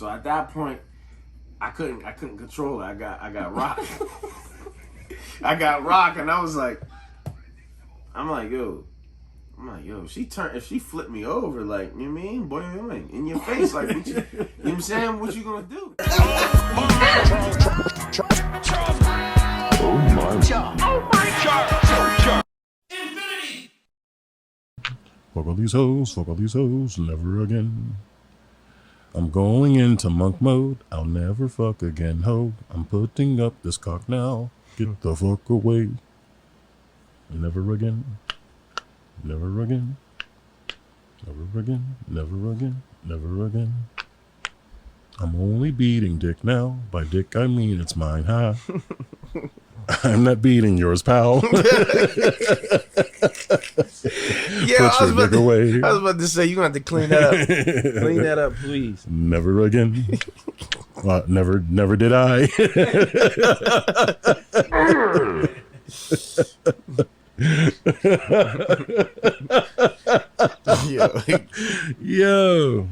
So at that point, I couldn't control it. I got rocked. I got rocked, and I was like, yo, if she flipped me over, like, you know what I mean? Boy, in your face, like, what you know what I'm saying? What you gonna do? Infinity! Fuck all these hoes, never again. I'm going into monk mode, I'll never fuck again, ho. I'm putting up this cock now, get the fuck away. Never again, never again, never again, never again, never again. I'm only beating dick now, by dick I mean it's mine, huh? I'm not beating yours, pal. Yeah, Put your dick away. I was about to say, you're going to have to clean that up. Clean that up, please. Never again. Never did I. Yo.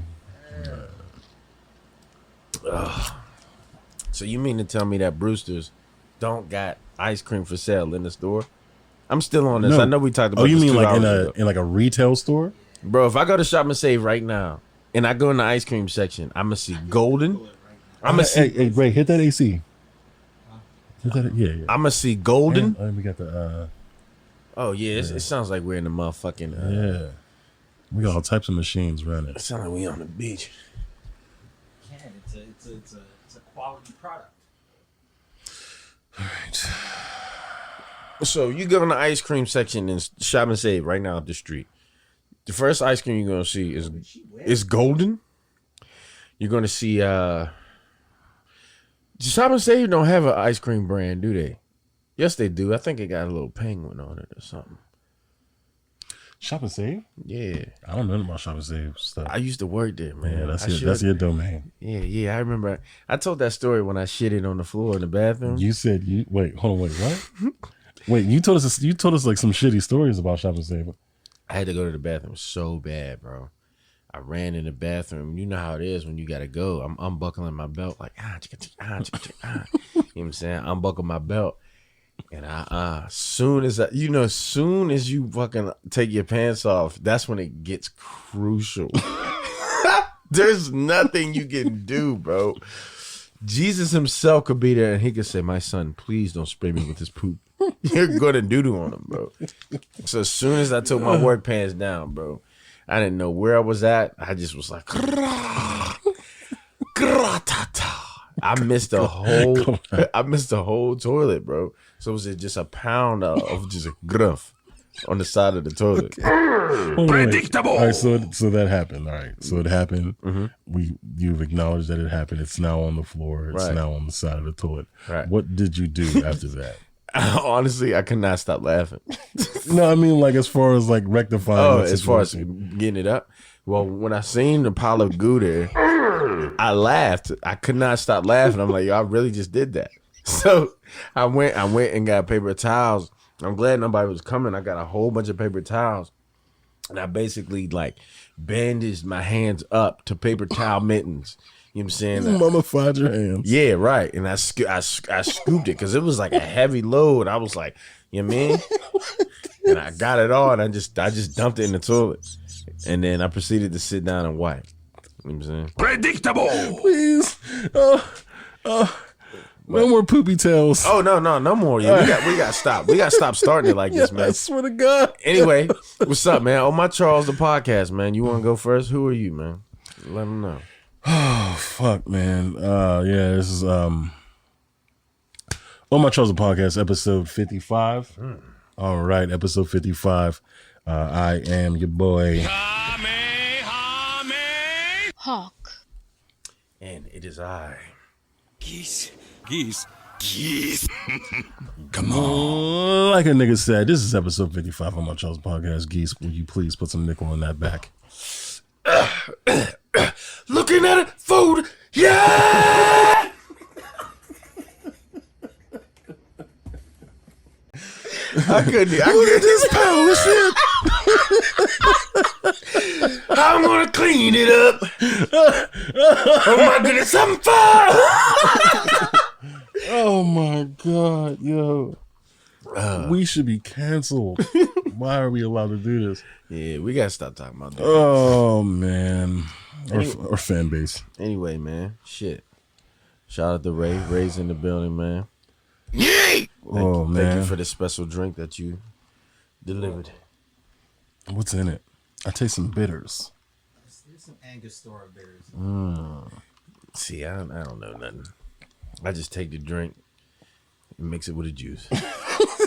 So you mean to tell me that Brewster's don't got ice cream for sale in the store? I'm still on this. No. I know we talked about Oh, you this mean 2 like hours ago. in like a retail store? Bro, if I go to Shop and Save right now and I go in the ice cream section, I'm going to see Golden. I'm going to see Hey, Ray, hit that AC. Hit that, yeah. I'm going to see Golden. And we got the Oh, yeah, it sounds like we're in the motherfucking... yeah. We got all types of machines running. It sounds like we on the beach. It's a quality product. All right. So you go in the ice cream section in Shop and Save right now up the street. The first ice cream you're gonna see is Golden. You're gonna see Shop and Save don't have an ice cream brand, do they? Yes, they do. I think it got a little penguin on it or something. Shop and Save? Yeah, I don't know about Shop and Save stuff. I used to work there, man. Yeah, that's your domain. Yeah. I remember. I told that story when I shitted on the floor in the bathroom. You said hold on, what? Wait, you told us like some shitty stories about Shop and Save. I had to go to the bathroom so bad, bro. I ran in the bathroom. You know how it is when you gotta go. I'm unbuckling my belt like You know what I'm saying? Unbuckle my belt. And soon as you fucking take your pants off, that's when it gets crucial. There's nothing you can do, bro. Jesus himself could be there and he could say, "My son, please don't spray me with this poop." You're gonna doo-doo on him, bro. So as soon as I took my work pants down, bro, I didn't know where I was at. I just was like, I missed the whole toilet, bro. So was it just a pound of just a gruff on the side of the toilet? Predictable. All right, so that happened. All right, so it happened. Mm-hmm. You've acknowledged that it happened. It's now on the floor. It's now on the side of the toilet. Right. What did you do after that? Honestly, I could not stop laughing. No, I mean like as far as like rectifying. As far as getting it up. Well, when I seen the pile of goo there, I laughed. I could not stop laughing. I'm like, yo, I really just did that. So I went and got paper towels. I'm glad nobody was coming. I got a whole bunch of paper towels. And I basically like bandaged my hands up to paper towel mittens. You know what I'm saying? Mummified your hands. Yeah, right. And I scooped it because it was like a heavy load. I was like, you know what I mean? And I got it all and I just dumped it in the toilet. And then I proceeded to sit down and wipe. You know what I'm saying? Predictable. Please. No more poopy tails. Oh no more. Yeah, we got to stop. We got to stop starting it like this, man. I swear to God. Anyway, what's up, man? Oh, my Charles, the podcast, man. You want to go first? Who are you, man? Let them know. Oh fuck, man. Yeah, this is Oh My Charles, the podcast, episode 55. All right, episode 55. I am your boy Hawk. And it is I. Geese. Come on. Like a nigga said, this is episode 55 on My Charles podcast. Geese, will you please put some nickel in that back? Looking at it, food. Yeah. I couldn't. Look at this power shit. I'm gonna clean it up. Oh my goodness, I'm fire. Oh my God, yo. We should be canceled. Why are we allowed to do this? Yeah, we gotta stop talking about that. Oh man. Or fan base. Anyway, man, shit. Shout out to Ray. Ray's in the building, man. Man. Thank you for the special drink that you delivered. What's in it? I taste some bitters. There's some Angostura bitters. See, I don't know nothing. I just take the drink and mix it with a juice.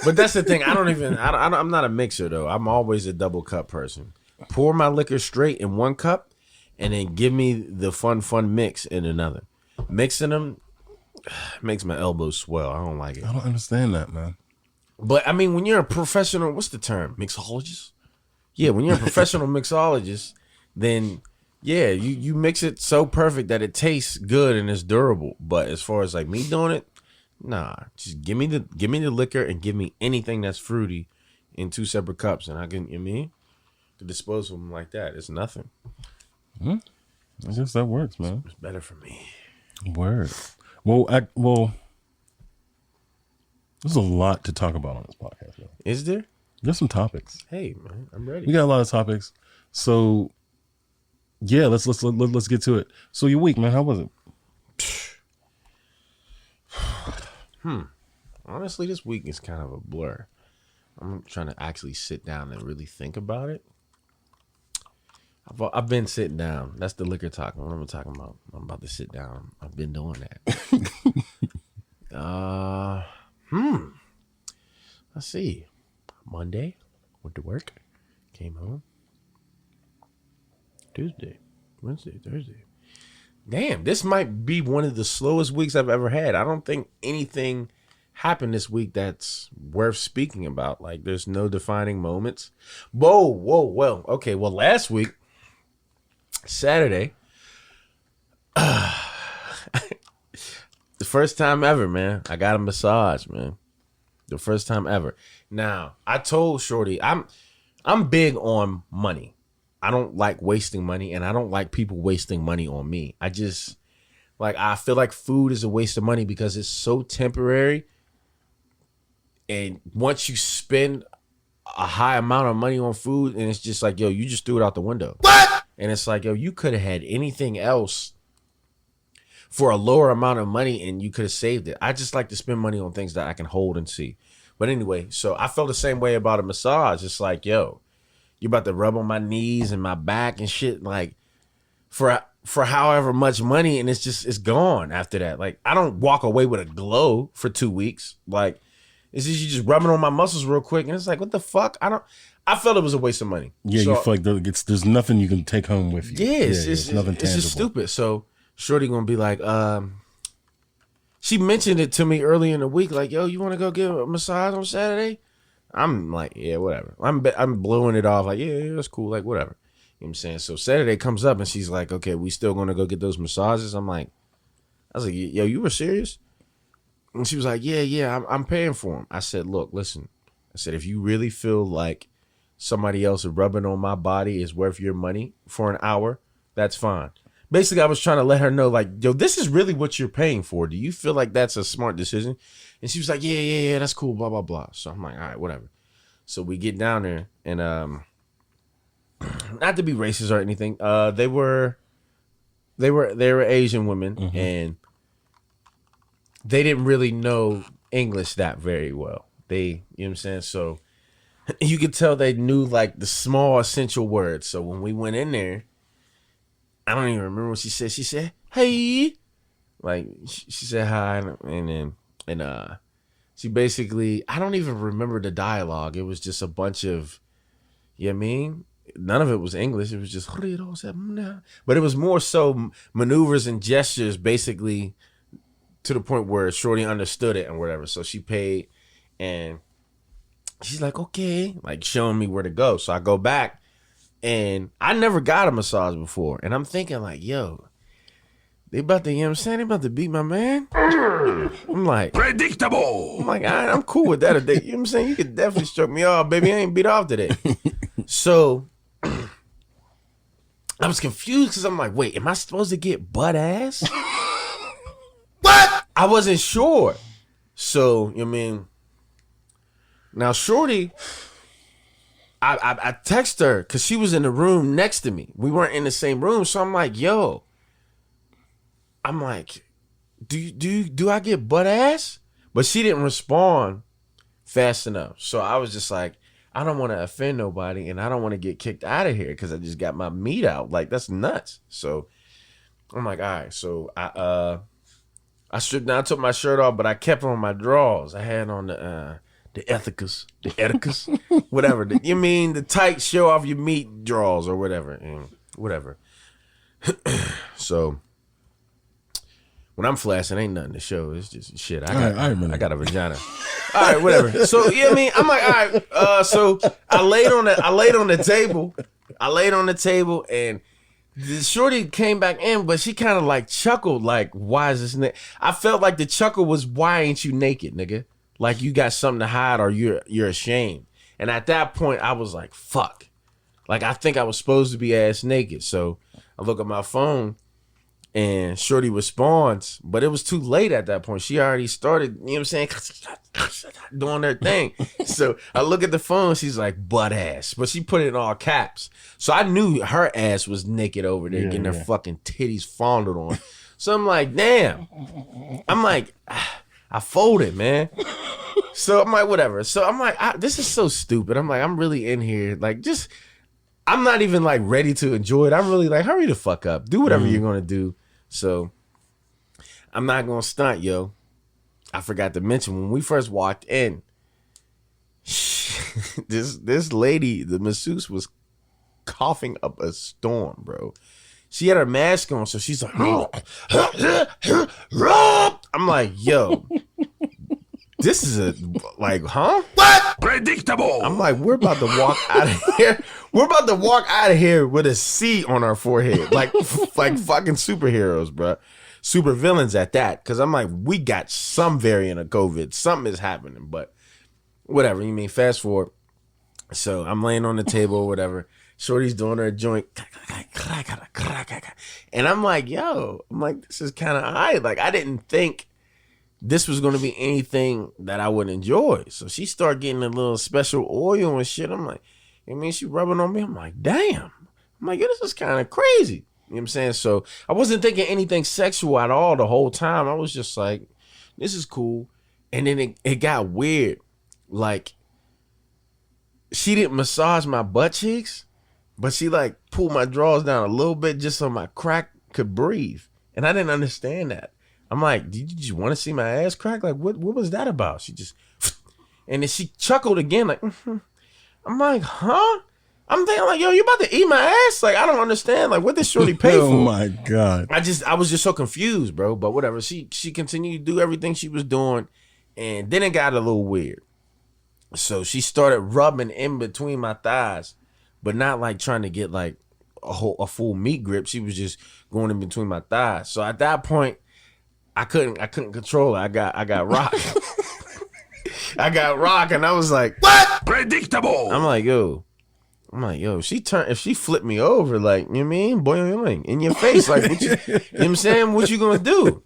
But that's the thing. I'm not a mixer, though. I'm always a double cup person. Pour my liquor straight in one cup and then give me the fun mix in another. Mixing them makes my elbows swell. I don't like it. I don't understand that, man. But, I mean, when you're a professional, what's the term? Mixologist? Yeah, when you're a professional mixologist, then, yeah, you mix it so perfect that it tastes good and it's durable. But as far as, like, me doing it, nah. Just give me the liquor and give me anything that's fruity in 2 separate cups. And I can, to dispose of them like that. It's nothing. I guess that works, man. It's better for me. Word. Well, there's a lot to talk about on this podcast, man. Is there? There's some topics. Hey, man, I'm ready. We got a lot of topics. So, yeah, let's get to it. So your week, man, how was it? Honestly, this week is kind of a blur. I'm trying to actually sit down and really think about it. I've been sitting down. That's the liquor talk. What am I talking about? I'm about to sit down. I've been doing that. Let's see. Monday, went to work, came home. Tuesday, Wednesday, Thursday. Damn, this might be one of the slowest weeks I've ever had. I don't think anything happened this week that's worth speaking about. Like, there's no defining moments. Whoa. Okay, well, last week, Saturday, the first time ever, man, I got a massage, man. The first time ever. Now, I told Shorty, I'm big on money. I don't like wasting money, and I don't like people wasting money on me. I feel like food is a waste of money because it's so temporary. And once you spend a high amount of money on food, and it's just like, yo, you just threw it out the window. What? And it's like, yo, you could have had anything else for a lower amount of money and you could have saved it. I just like to spend money on things that I can hold and see. But anyway, so I felt the same way about a massage. It's like, yo, you about to rub on my knees and my back and shit, like for however much money, and it's gone after that. Like, I don't walk away with a glow for 2 weeks. Like, it's just you just rubbing on my muscles real quick, and it's like, what the fuck? I felt it was a waste of money. Yeah, so, you feel like there's nothing you can take home with you. Yeah, it's nothing tangible. It's just stupid. So Shorty gonna be like, she mentioned it to me early in the week, like, yo, you want to go get a massage on Saturday? I'm like, yeah, whatever. I'm blowing it off, like, yeah, that's cool, like, whatever. You know what I'm saying? So Saturday comes up and she's like, okay, we still gonna go get those massages? I was like, yo, you were serious? And she was like, yeah, I'm paying for them. I said, look, listen. I said, if you really feel like somebody else rubbing on my body is worth your money for an hour, that's fine. Basically, I was trying to let her know, like, yo, this is really what you're paying for. Do you feel like that's a smart decision? And she was like, yeah, that's cool, blah, blah, blah. So I'm like, all right, whatever. So we get down there, and not to be racist or anything, they were Asian women, mm-hmm. and they didn't really know English that very well. You know what I'm saying? So you could tell they knew, like, the small essential words. So when we went in there, I don't even remember what she said. She said, hey. Like, she said hi, and she basically, I don't even remember the dialogue. It was just a bunch of, you know what I mean? None of it was English. It was just, but it was more so maneuvers and gestures, basically, to the point where Shorty understood it and whatever. So she paid, and she's like, okay, like showing me where to go. So I go back, and I never got a massage before. And I'm thinking like, yo, they about to, you know what I'm saying? They about to beat my man. You know I'm like, predictable. I'm like, all right, I'm cool with that a day. You know what I'm saying? You could definitely stroke me off, baby. I ain't beat off today. So I was confused because I'm like, wait, am I supposed to get butt ass? What? I wasn't sure. So, you know what I mean? Now, shorty, I text her because she was in the room next to me. We weren't in the same room. So I'm like, yo, I'm like, do I get butt ass? But she didn't respond fast enough. So I was just like, I don't want to offend nobody and I don't want to get kicked out of here because I just got my meat out. Like, that's nuts. So I'm like, all right. So I stripped down, took my shirt off, but I kept on my drawers. I had on the ethicas, whatever. You mean the tight show off your meat drawers or whatever. And whatever. So when I'm flashing, ain't nothing to show. It's just shit. I got a vagina. All right, whatever. So yeah, I mean, I'm like, all right. So I laid on the table. And the shorty came back in, but she kind of like chuckled, like, why is this? I felt like the chuckle was, why ain't you naked, nigga? Like you got something to hide or you're ashamed. And at that point, I was like, fuck. Like I think I was supposed to be ass naked. So I look at my phone. And shorty responds, but it was too late at that point. She already started, you know what I'm saying, doing her thing. So I look at the phone, she's like, butt ass. But she put it in all caps. So I knew her ass was naked over there, getting her fucking titties fondled on. So I'm like, damn. I'm like, I folded, man. So I'm like, whatever. So I'm like, this is so stupid. I'm like, I'm really in here. Like, just, I'm not even like ready to enjoy it. I'm really like, hurry the fuck up. Do whatever you're going to do. So I'm not gonna stunt, yo. I forgot to mention when we first walked in, this lady, the masseuse, was coughing up a storm, bro. She had her mask on, so she's like, I'm like, yo, this is a like, huh? What? Predictable. I'm like, we're about to walk out of here. We're about to walk out of here with a C on our forehead, like fucking superheroes, bro. Super villains at that. Because I'm like, we got some variant of COVID. Something is happening, but whatever. You mean, fast forward. So I'm laying on the table or whatever. Shorty's doing her joint. And I'm like, yo, this is kind of high. Like, I didn't think this was going to be anything that I would enjoy. So she started getting a little special oil and shit. I'm like, I mean, she rubbing on me. I'm like, damn. I'm like, yeah, this is kind of crazy. You know what I'm saying? So I wasn't thinking anything sexual at all the whole time. I was just like, this is cool. And then it got weird. Like, she didn't massage my butt cheeks, but she like pulled my drawers down a little bit just so my crack could breathe. And I didn't understand that. I'm like, did you just want to see my ass crack? Like, what was that about? She just, and then she chuckled again, like, I'm like, huh? I'm thinking like, yo, you about to eat my ass? Like, I don't understand. Like, what did shorty pay for? Oh my God. I was just so confused, bro. But whatever. She continued to do everything she was doing. And then it got a little weird. So she started rubbing in between my thighs, but not like trying to get like a full meat grip. She was just going in between my thighs. So at that point, I couldn't control it. I got rocked. I got rocked, and I was like, what? Predictable. I'm like, yo, if she flipped me over, like, you know what I mean? Boing, in your face. Like, what you know what I'm saying? What you gonna do?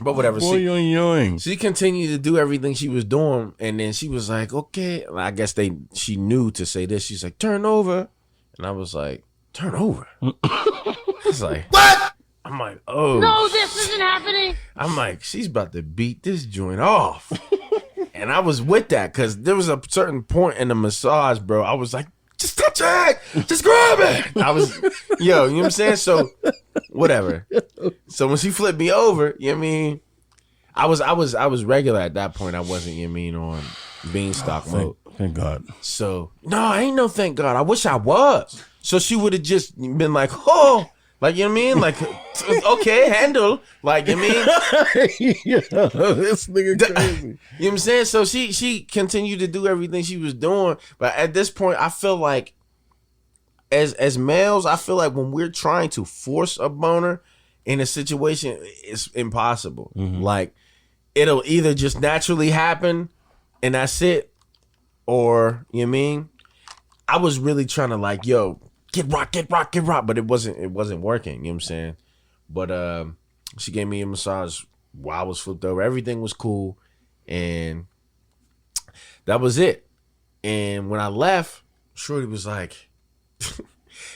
But whatever. She continued to do everything she was doing, and then she was like, okay. I guess she knew to say this. She's like, turn over. And I was like, turn over? It's like, what? I'm like, oh. No, this isn't happening. I'm like, she's about to beat this joint off. And I was with that because there was a certain point in the massage, bro. I was like, just touch it. Just grab it. I was, yo, you know what I'm saying? So, whatever. So when she flipped me over, you know what I mean? I was regular at that point. I wasn't, you know what I mean, on beanstalk mode. Thank God. So, no, I ain't no thank God. I wish I was. So she would have just been like, oh. Like, you know what I mean? Like, okay, handle. Like, you know what I mean? Yo, this nigga crazy. You know what I'm saying? So she continued to do everything she was doing. But at this point, I feel like, as males, I feel like when we're trying to force a boner, in a situation, it's impossible. Like, it'll either just naturally happen and that's it, or, you know what I mean? I was really trying to like, yo, get rock, but it wasn't working, you know what I'm saying? But she gave me a massage while I was flipped over. Everything was cool, and that was it. And when I left, Shorty was like,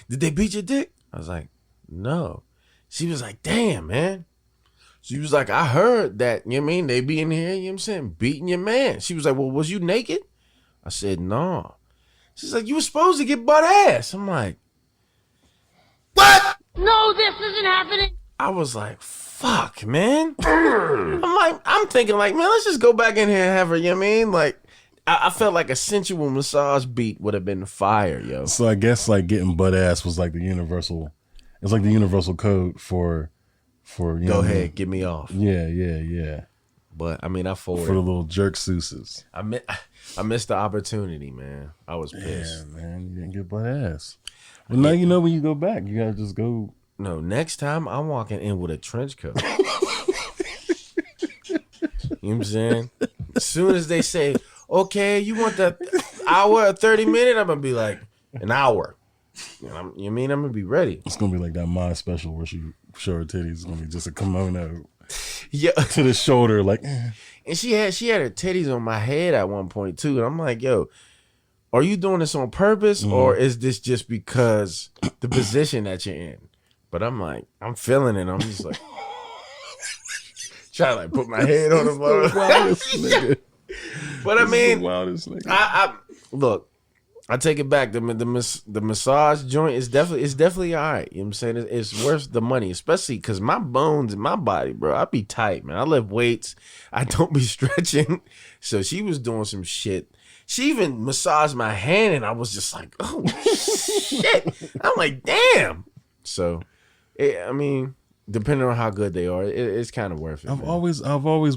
did they beat your dick? I was like, no. She was like, damn, man. She was like, I heard that, you know what I mean? They be in here, you know what I'm saying, beating your man. She was like, well, was you naked? I said, no. She's like, you were supposed to get butt ass. I'm like, what? No, this isn't happening. I was like, fuck, man. I'm thinking like, man, let's just go back in here and have her, you know what I mean? Like, I felt like a sensual massage beat would have been fire, yo. So I guess like getting butt ass was like the universal, it's like the universal code for you Go know, ahead, get me off. Yeah. But I mean, I For the forward. little jerk Seuss's. I missed the opportunity, man. I was Yeah, pissed. man, you didn't get butt ass. Well, now you know when you go back, you gotta just go. No, next time I'm walking in with a trench coat. You know what I'm saying? As soon as they say, okay, you want that hour or 30 minute, I'm gonna be like, an hour. You know what I mean? I'm gonna be ready. It's gonna be like that My Special where she show her titties. It's gonna be just a kimono Yeah. to the shoulder, like. And she had her titties on my head at one point too. And I'm like, yo, are you doing this on purpose or is this just because the position that you're in? But I'm like, I'm feeling it. I'm just like trying to like put my head on the Wildest nigga. But I mean, Wildest nigga. I look, I take it back. The massage joint is definitely all right. You know what I'm saying? It's worth the money, especially because my bones in my body, bro, I be tight, man. I lift weights. I don't be stretching. So she was doing some shit. She even massaged my hand, and I was just like, oh, shit. I'm like, damn. So, I mean, depending on how good they are, it's kind of worth it. I've man. always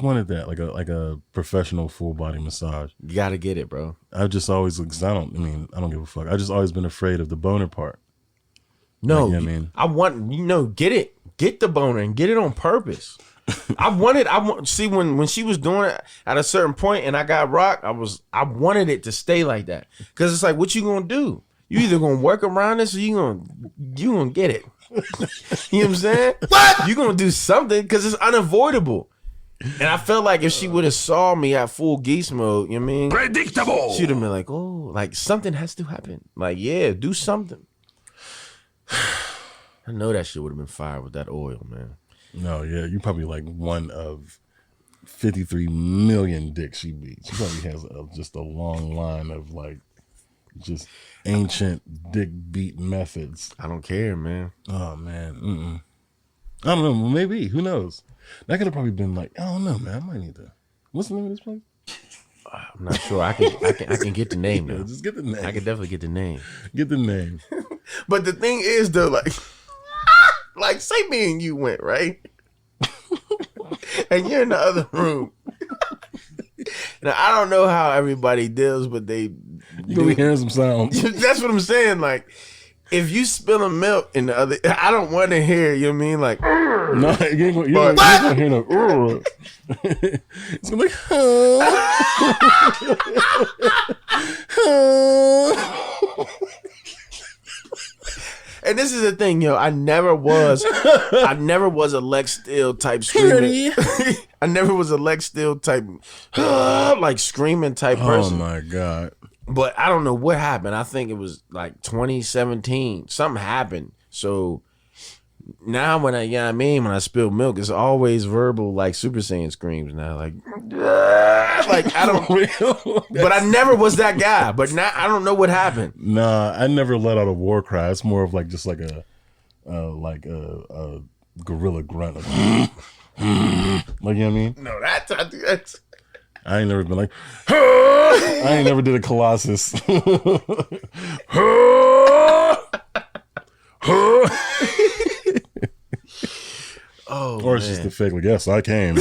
wanted that, like a professional full body massage. You got to get it, bro. I just always, cause I don't give a fuck. I just always been afraid of the boner part. No, Like, yeah, man. I want, get the boner and get it on purpose. I want, see when she was doing it at a certain point and I got rocked, I wanted it to stay like that. Cause it's like, what you gonna do? You either gonna work around this or you gonna get it. You know what I'm saying? What? You gonna do something cause it's unavoidable. And I felt like if she would have saw me at full geese mode, you know what I mean? Predictable. She'd have been like, oh, like something has to happen. Like, yeah, do something. I know that shit would have been fire with that oil, man. No, yeah, you probably like one of 53 million dicks she beat. She probably has just a long line of like just ancient dick beat methods. I don't care, man. Oh man, I don't know. Maybe, who knows? That could have probably been like, I don't know, man. I might need to. What's the name of this place? I'm not sure. I can get the name Yeah, now. just get the name. I can definitely get the name. Get the name. But the thing is, though, like say me and you went, right? And you're in the other room. Now, I don't know how everybody deals, but they You gonna be hearing some sounds. That's what I'm saying. Like, if you spilling milk in the other, I don't want to hear, you know what I mean? Like, No, you ain't gonna hear no. It's gonna be and this is the thing, yo. I never was a Lex Steele type screaming. I never was a Lex Steele type, like screaming type Oh person. my god. But I don't know what happened. I think it was like 2017. Something happened. So now when I, you know what I mean, when I spill milk, it's always verbal, like Super Saiyan screams now. Like I don't, but I never was that guy. But now I don't know what happened. Nah, I never let out a war cry. It's more of like just like a gorilla grunt. Like, like, you know what I mean? No, that's I ain't never been like, I ain't never did a Colossus. oh, Or it's man. just the fake, like, yes, I came.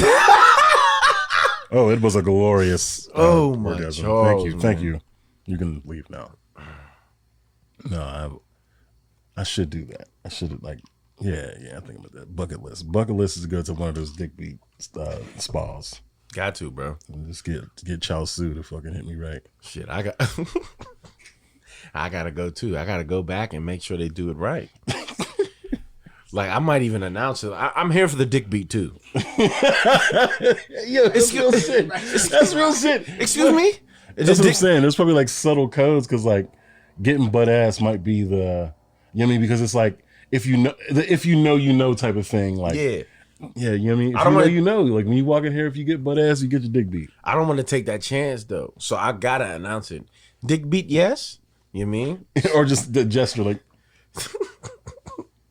Oh, it was a glorious Oh, my orgasm. Charles, Thank man. you. You can leave now. No, I should do that. I should like I think about that. Bucket list. Bucket list is good to one of those dick beat spas. Got to, bro. And just get Chow Su to fucking hit me right. Shit, I gotta go too. I gotta go back and make sure they do it right. Like I might even announce it. I'm here for the dick beat too. Yo, it's real shit. That's real shit. Excuse me? That's what I'm saying. There's probably like subtle codes because like getting butt ass might be the, you know what I mean? Because it's like if you know type of thing. Like Yeah. Yeah, you know what I mean? If I don't you know. Like when you walk in here, if you get butt ass, you get your dick beat. I don't want to take that chance though. So I gotta announce it. Dick beat, yes? You mean? Or just the gesture like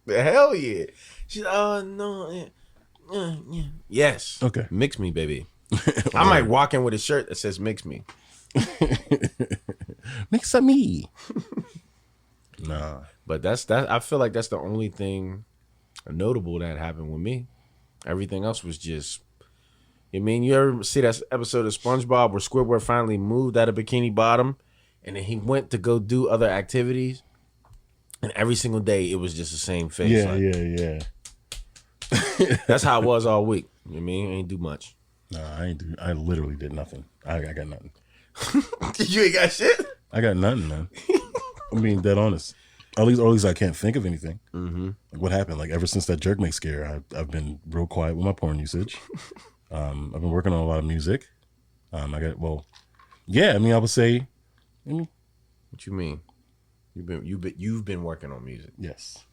Hell yeah. She's no. Yeah. Yes. Okay. Mix me, baby. I might walk in with a shirt that says mix me. mix a me. Nah. But that's I feel like that's the only thing notable that happened with me. Everything else was just, you mean, you ever see that episode of SpongeBob where Squidward finally moved out of Bikini Bottom and then he went to go do other activities and every single day it was just the same face. Yeah, like, that's how it was all week. You know what I mean? I ain't do much. Nah, I literally did nothing. I got nothing. You ain't got shit? I got nothing, man. I'm being dead honest. At least I can't think of anything. Mm-hmm. Like what happened? Like ever since that jerk make scare, I've been real quiet with my porn usage. I've been working on a lot of music. I would say. What you mean? You've been working on music. Yes.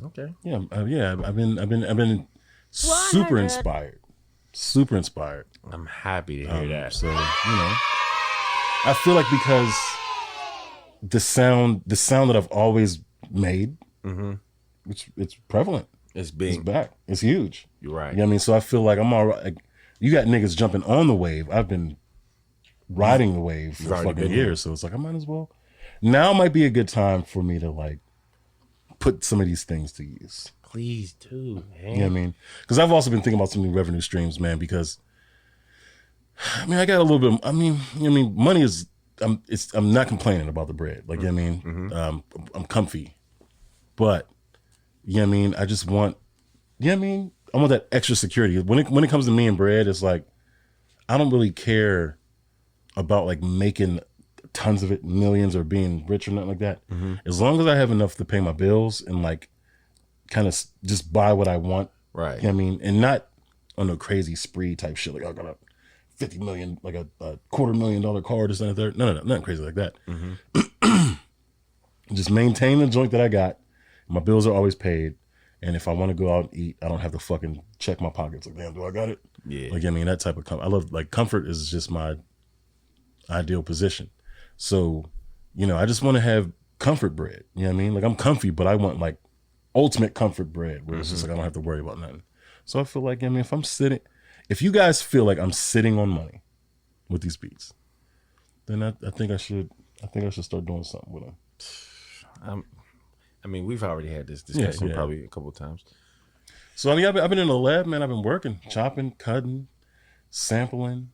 Okay. Yeah. I've been super inspired. Super inspired. I'm happy to hear that. So I feel like because the sound that I've always made, it's prevalent. It's big. It's back. It's huge. You're right. You know what I mean? So I feel like I'm all right. Like, you got niggas jumping on the wave. I've been riding the wave for fucking years. So it's like I might as well. Now might be a good time for me to like put some of these things to use. Please do, man. You know what I mean? Because I've also been thinking about some new revenue streams, man, because I mean I got a little bit money is I'm not complaining about the bread. Like, you know what I mean? I'm comfy. But, you know what I mean? I just want, you know what I mean? I want that extra security. When it comes to me and bread, it's like, I don't really care about like making tons of it, millions, or being rich or nothing like that. As long as I have enough to pay my bills and like kind of just buy what I want. Right. You know what I mean? And not on a crazy spree type shit. Like, I got a $50 million, like a $250,000 car, this and that. No, nothing crazy like that. Just maintain the joint that I got. My bills are always paid. And if I want to go out and eat, I don't have to fucking check my pockets. Like, damn, do I got it? Yeah. Like, I mean, that type of I love, like, comfort is just my ideal position. So, I just want to have comfort bread. You know what I mean? Like, I'm comfy, but I want, like, ultimate comfort bread where it's just like I don't have to worry about nothing. So I feel like, if you guys feel like I'm sitting on money with these beats, then I think I should start doing something with them. I mean, we've already had this discussion probably a couple of times. So I've been in the lab, man. I've been working, chopping, cutting, sampling.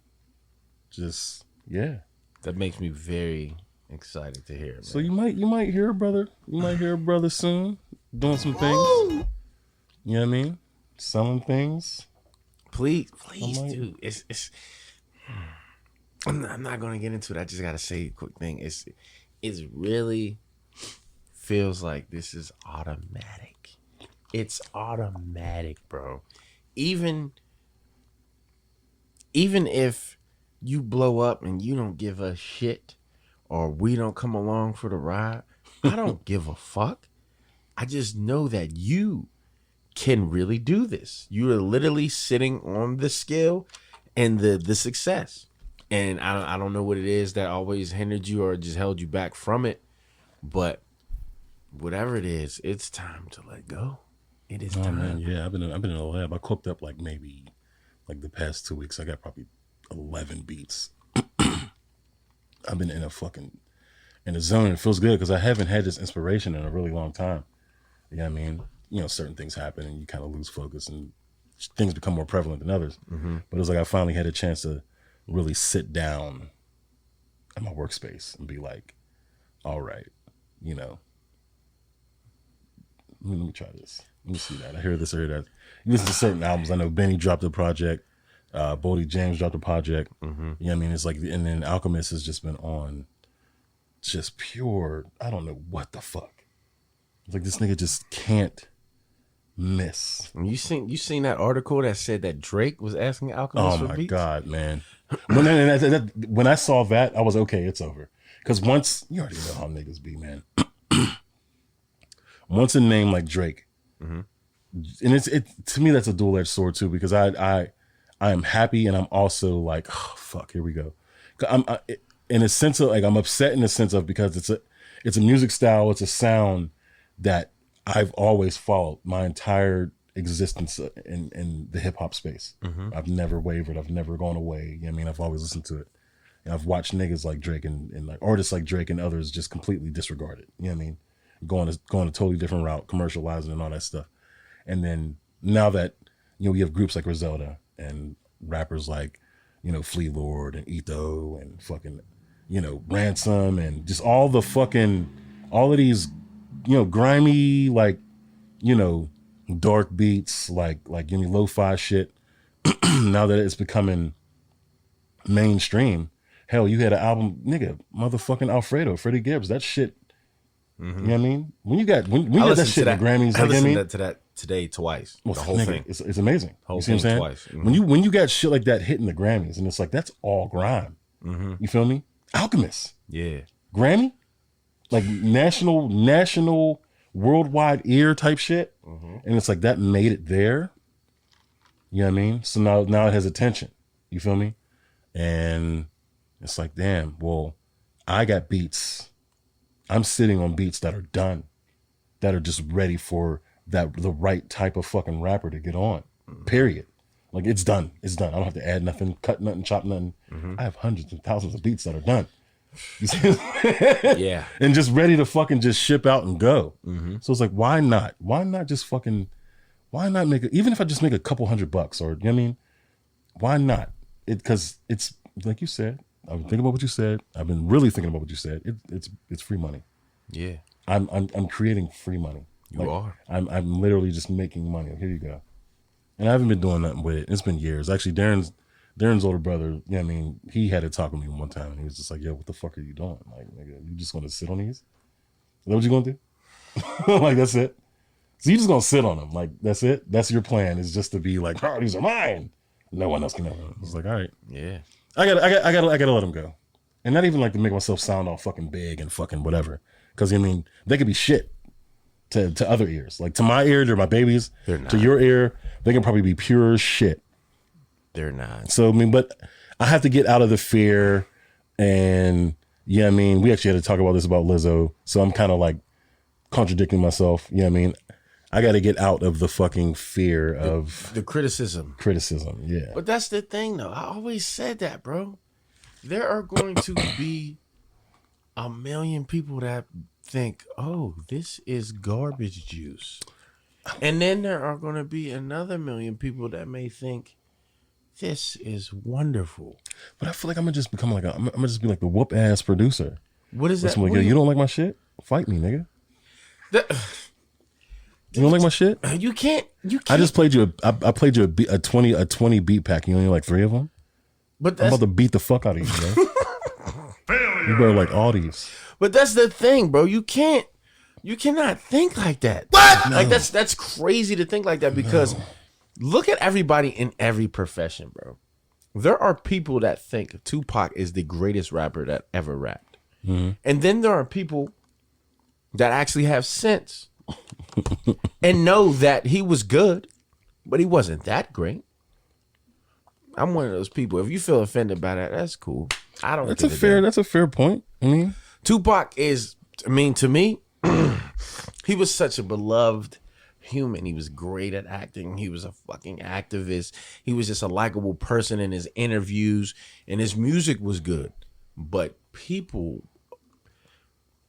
Just That makes me very excited to hear. Man. So you might hear a brother. You might hear a brother soon doing some things. You know what I mean? Selling things. Please do. It's. I'm not gonna get into it. I just gotta say a quick thing. It's really feels like this is automatic. It's automatic, bro. Even if you blow up and you don't give a shit, or we don't come along for the ride, I don't give a fuck. I just know that you can really do this. You are literally sitting on the scale and the success. And I don't know what it is that always hindered you or just held you back from it, but whatever it is, it's time to let go. It is time. Man, yeah, I've been in the lab. I cooked up like maybe like the past 2 weeks. I got probably 11 beats. I've been in a zone. It feels good because I haven't had this inspiration in a really long time. You know what I mean? Certain things happen and you kind of lose focus and things become more prevalent than others. But it was like I finally had a chance to really sit down at my workspace and be like, all right, Let me try this. Let me see that. I hear this, I hear that. You listen to certain albums. I know Benny dropped a project. Bodie James dropped a project. Mm-hmm. You know what I mean? It's like, and then Alchemist has just been on just pure, I don't know what the fuck. It's like this nigga just can't miss. You seen that article that said that Drake was asking Alchemist for beats? Oh my God, man. When I saw that, I was okay, it's over. Because once, you already know how niggas be, man. Once a name like Drake, mm-hmm. and it to me that's a dual-edged sword too, because I am happy and I'm also like, oh, fuck, here we go. In a sense of like, I'm upset in the sense of, because it's a music style, it's a sound that I've always followed my entire existence in the hip hop space. Mm-hmm. I've never wavered. I've never gone away. You know what I mean? I've always listened to it. And I've watched niggas like Drake and like artists like Drake and others just completely disregard it. You know what I mean? Going a totally different route, commercializing and all that stuff. And then now that, you know, we have groups like Griselda and rappers like, you know, Flea Lord and Etho and fucking, you know, Ransom and just all of these, you know, grimy, like, you know, dark beats, like you know, lo-fi shit. Now that it's becoming mainstream, hell, you had an album, nigga, motherfucking Alfredo, Freddie Gibbs, that shit. Mm-hmm. You know what I mean? When you got that shit in the Grammys, I like, listened to that today twice. Well, the whole nigga, thing. It's amazing. Whole you see what I'm saying? Twice. Mm-hmm. When you got shit like that hitting the Grammys, and it's like, that's all grime. Mm-hmm. You feel me? Alchemist. Yeah. Grammy? Like national, worldwide ear type shit. Mm-hmm. And it's like, that made it there. You know what I mean? So now it has attention. You feel me? And it's like, damn, well, I got beats. I'm sitting on beats that are done, that are just ready for the right type of fucking rapper to get on. Period. Like, it's done. It's done. I don't have to add nothing, cut nothing, chop nothing. Mm-hmm. I have hundreds and thousands of beats that are done. You see? Yeah. And just ready to fucking just ship out and go. Mm-hmm. So it's like, why not? Why not just fucking, why not make it, even if I just make a couple $100 or, you know what I mean? Why not? Because it's, like you said, I've been thinking about what you said. I've been really thinking about what you said. It's free money. Yeah. I'm creating free money. You are. I'm literally just making money. Here you go. And I haven't been doing nothing with it. It's been years. Actually, Darren's older brother, you know what I mean, he had to talk with me one time and he was just like, yo, what the fuck are you doing? Like, nigga, you just gonna sit on these? Is that what you gonna do? Like, that's it? So you just gonna sit on them? Like, that's it? That's your plan, is just to be like, oh, these are mine. No one else can have them. It's like, all right. Yeah. I gotta let them go. And not even like to make myself sound all fucking big and fucking whatever. Because, I mean, they could be shit to other ears. Like, to my ear, they're my babies. They're not. To your ear, they can probably be pure shit. They're not. So, I mean, but I have to get out of the fear. And, yeah, I mean, we actually had to talk about this about Lizzo. So I'm kind of like contradicting myself. You know what I mean? I got to get out of the fucking fear of the criticism. Criticism, yeah. But that's the thing, though. I always said that, bro. There are going to be a million people that think, oh, this is garbage juice. And then there are going to be another million people that may think, this is wonderful. But I feel like I'm gonna just become like I'm gonna just be like the whoop ass producer. What is that? Like, yo, you don't like my shit? Fight me, nigga. You don't like my shit? You can't. I just played you. I played you a 20 beat pack. You only like 3 of them. But I'm about to beat the fuck out of you, bro. You better like all these. But that's the thing, bro. You cannot think like that. What? No. Like that's crazy to think like that, because look at everybody in every profession, bro. There are people that think Tupac is the greatest rapper that ever rapped. Mm-hmm. And then there are people that actually have sense and know that he was good, but he wasn't that great. I'm one of those people. If you feel offended by that, that's cool. I don't. That's a fair point. I mean, Tupac is, to me, he was such a beloved human. He was great at acting. He was a fucking activist. He was just a likable person in his interviews, and his music was good. But people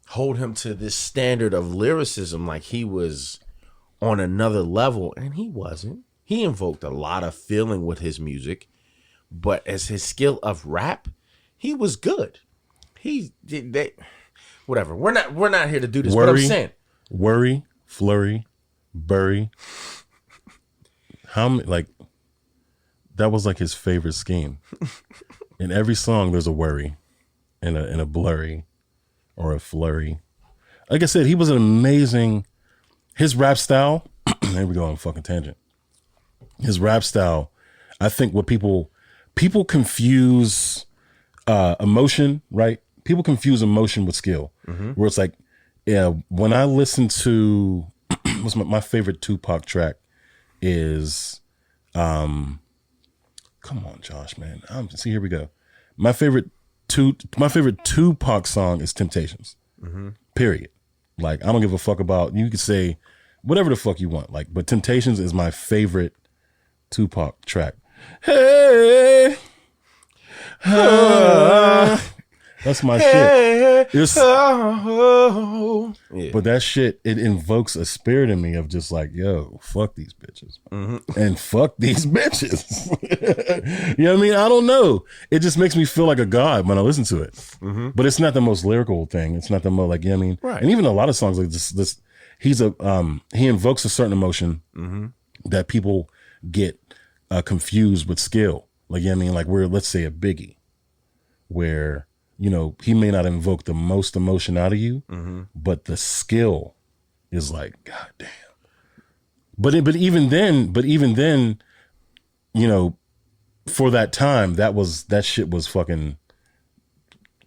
hold him to this standard of lyricism like he was on another level, and he wasn't. He invoked a lot of feeling with his music, but as his skill of rap, he was good. Whatever. We're not here to do this. But I'm saying, Worry, Flurry, Bury. How many, like, that was like his favorite scheme. In every song, there's a worry and a blurry or a flurry. Like I said, he was an amazing, his rap style, there we go on a fucking tangent. His rap style, I think what people confuse emotion, right? People confuse emotion with skill, where it's like, yeah, when I listen to, what's my favorite Tupac track is, come on, Josh, man. See, here we go. My favorite Tupac song is Temptations. Period. Like, I don't give a fuck about, you could say whatever the fuck you want. Like, but Temptations is my favorite Tupac track. Hey, that's my shit. But that shit, it invokes a spirit in me of just like, yo, fuck these bitches. And fuck these bitches. You know what I mean? I don't know. It just makes me feel like a god when I listen to it. But it's not the most lyrical thing. It's not the most, like, you know what I mean? Right. And even a lot of songs like this, he invokes a certain emotion that people get confused with skill. Like, you know what I mean? Like, where, let's say a Biggie, where, you know, he may not invoke the most emotion out of you, but the skill is like, God damn. But even then, you know, for that time, that shit was fucking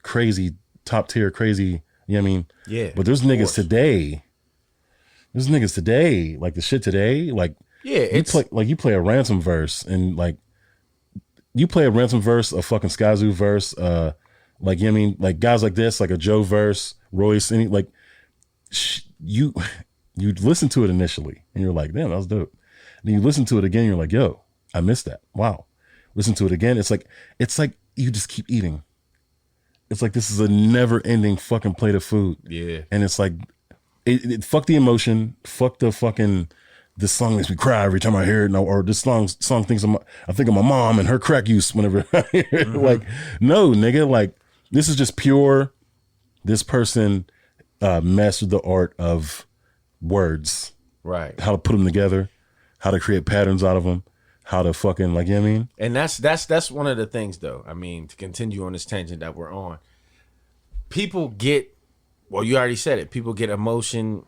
crazy, top tier, crazy. You know what I mean? Yeah. But there's niggas today, like the shit today, like, Yeah, you play a Ransom verse and like, you play a Ransom verse, a fucking Skyzoo verse, like, you know what I mean? Like guys like this, like a Joe verse, Royce, any, like, you listen to it initially and you're like, damn, that was dope. Then you listen to it again, you're like, yo, I missed that. Wow. Listen to it again. It's like you just keep eating. It's like, this is a never ending fucking plate of food. Yeah. And it's like, fuck the emotion, fuck the fucking, this song makes me cry every time I hear it, or this song thinks I think of my mom and her crack use whenever I hear it. Like, no, nigga, like, this is just pure, this person mastered the art of words. Right. How to put them together, how to create patterns out of them, how to fucking, like, you know what I mean? And that's one of the things, though. I mean, to continue on this tangent that we're on, people get, well, you already said it, people get emotion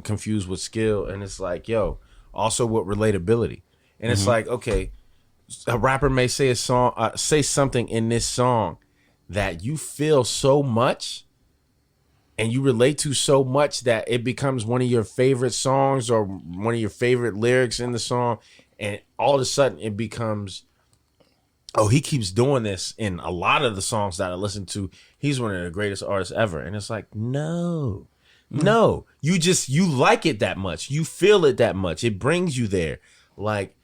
confused with skill, and it's like, yo, also with relatability. And it's like, okay, a rapper may say say something in this song that you feel so much and you relate to so much that it becomes one of your favorite songs or one of your favorite lyrics in the song, and all of a sudden it becomes, oh, he keeps doing this in a lot of the songs that I listen to. He's one of the greatest artists ever. And it's like, no, you like it that much. You feel it that much. It brings you there. Like,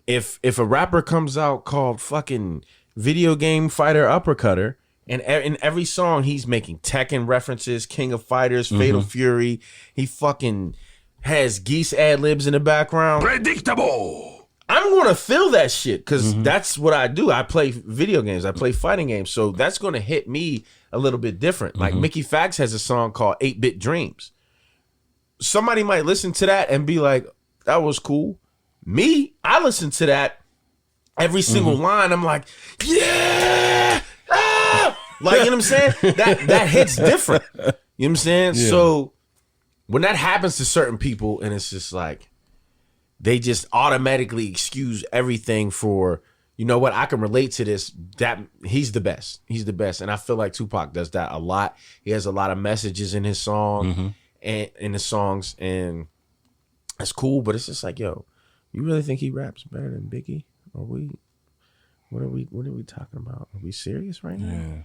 if a rapper comes out called fucking Video Game Fighter Uppercutter, and in every song he's making Tekken references, King of Fighters, Fatal Fury, he fucking has Geese ad-libs in the background. Predictable. I'm going to feel that shit because that's what I do. I play video games. I play fighting games. So that's going to hit me a little bit different. Like Mickey Fax has a song called 8-Bit Dreams. Somebody might listen to that and be like, that was cool. Me, I listen to that every single line. I'm like, yeah. Ah! Like, you know what I'm saying? That hits different. You know what I'm saying? Yeah. So when that happens to certain people and it's just like, they just automatically excuse everything for, you know what, I can relate to this. That he's the best. He's the best. And I feel like Tupac does that a lot. He has a lot of messages in his song and in his songs, and that's cool, but it's just like, yo, you really think he raps better than Biggie? What are we talking about? Are we serious right now? Yeah.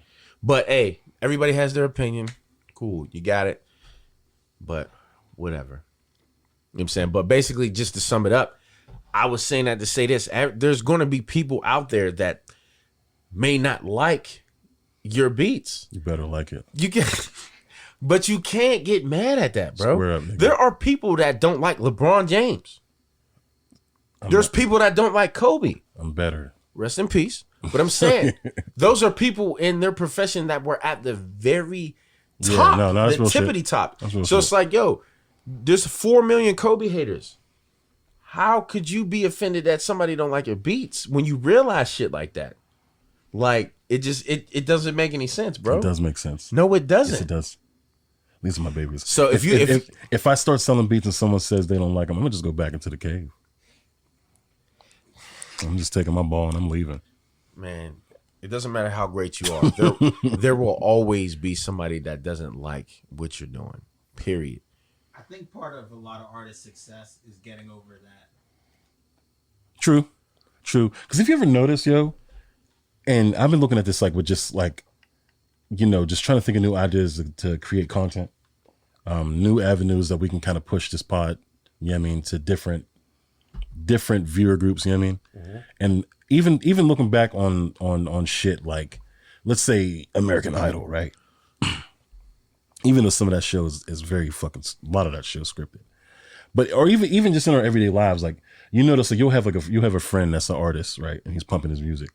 But hey, everybody has their opinion. Cool, you got it. But whatever. You know what I'm saying? But basically, just to sum it up, I was saying that to say this. There's going to be people out there that may not like your beats. You better like it. But you can't get mad at that, bro. Square up, nigga. There are people that don't like LeBron James. There's people that don't like Kobe. I'm better. Rest in peace. But I'm saying, those are people in their profession that were at the very top, that's the real tippity shit. top. That's real So shit. it's like, yo, There's 4 million Kobe haters. How could you be offended that somebody don't like your beats when you realize shit like that? Like, it just it doesn't make any sense, bro. It does make sense. No, it doesn't. Yes, it does. These are my babies. So if I start selling beats and someone says they don't like them, I'm gonna just go back into the cave. I'm just taking my ball and I'm leaving. Man, it doesn't matter how great you are. There will always be somebody that doesn't like what you're doing. Period. I think part of a lot of artists' success is getting over that. True. Because if you ever notice, yo, and I've been looking at this like with just like, just trying to think of new ideas to create content, new avenues that we can kind of push this pod, to different viewer groups, Mm-hmm. And even looking back on shit like, let's say American Idol, right? Even though some of that show is very fucking, a lot of that show is scripted, but or even just in our everyday lives, like notice like you'll have a friend that's an artist, right? And he's pumping his music,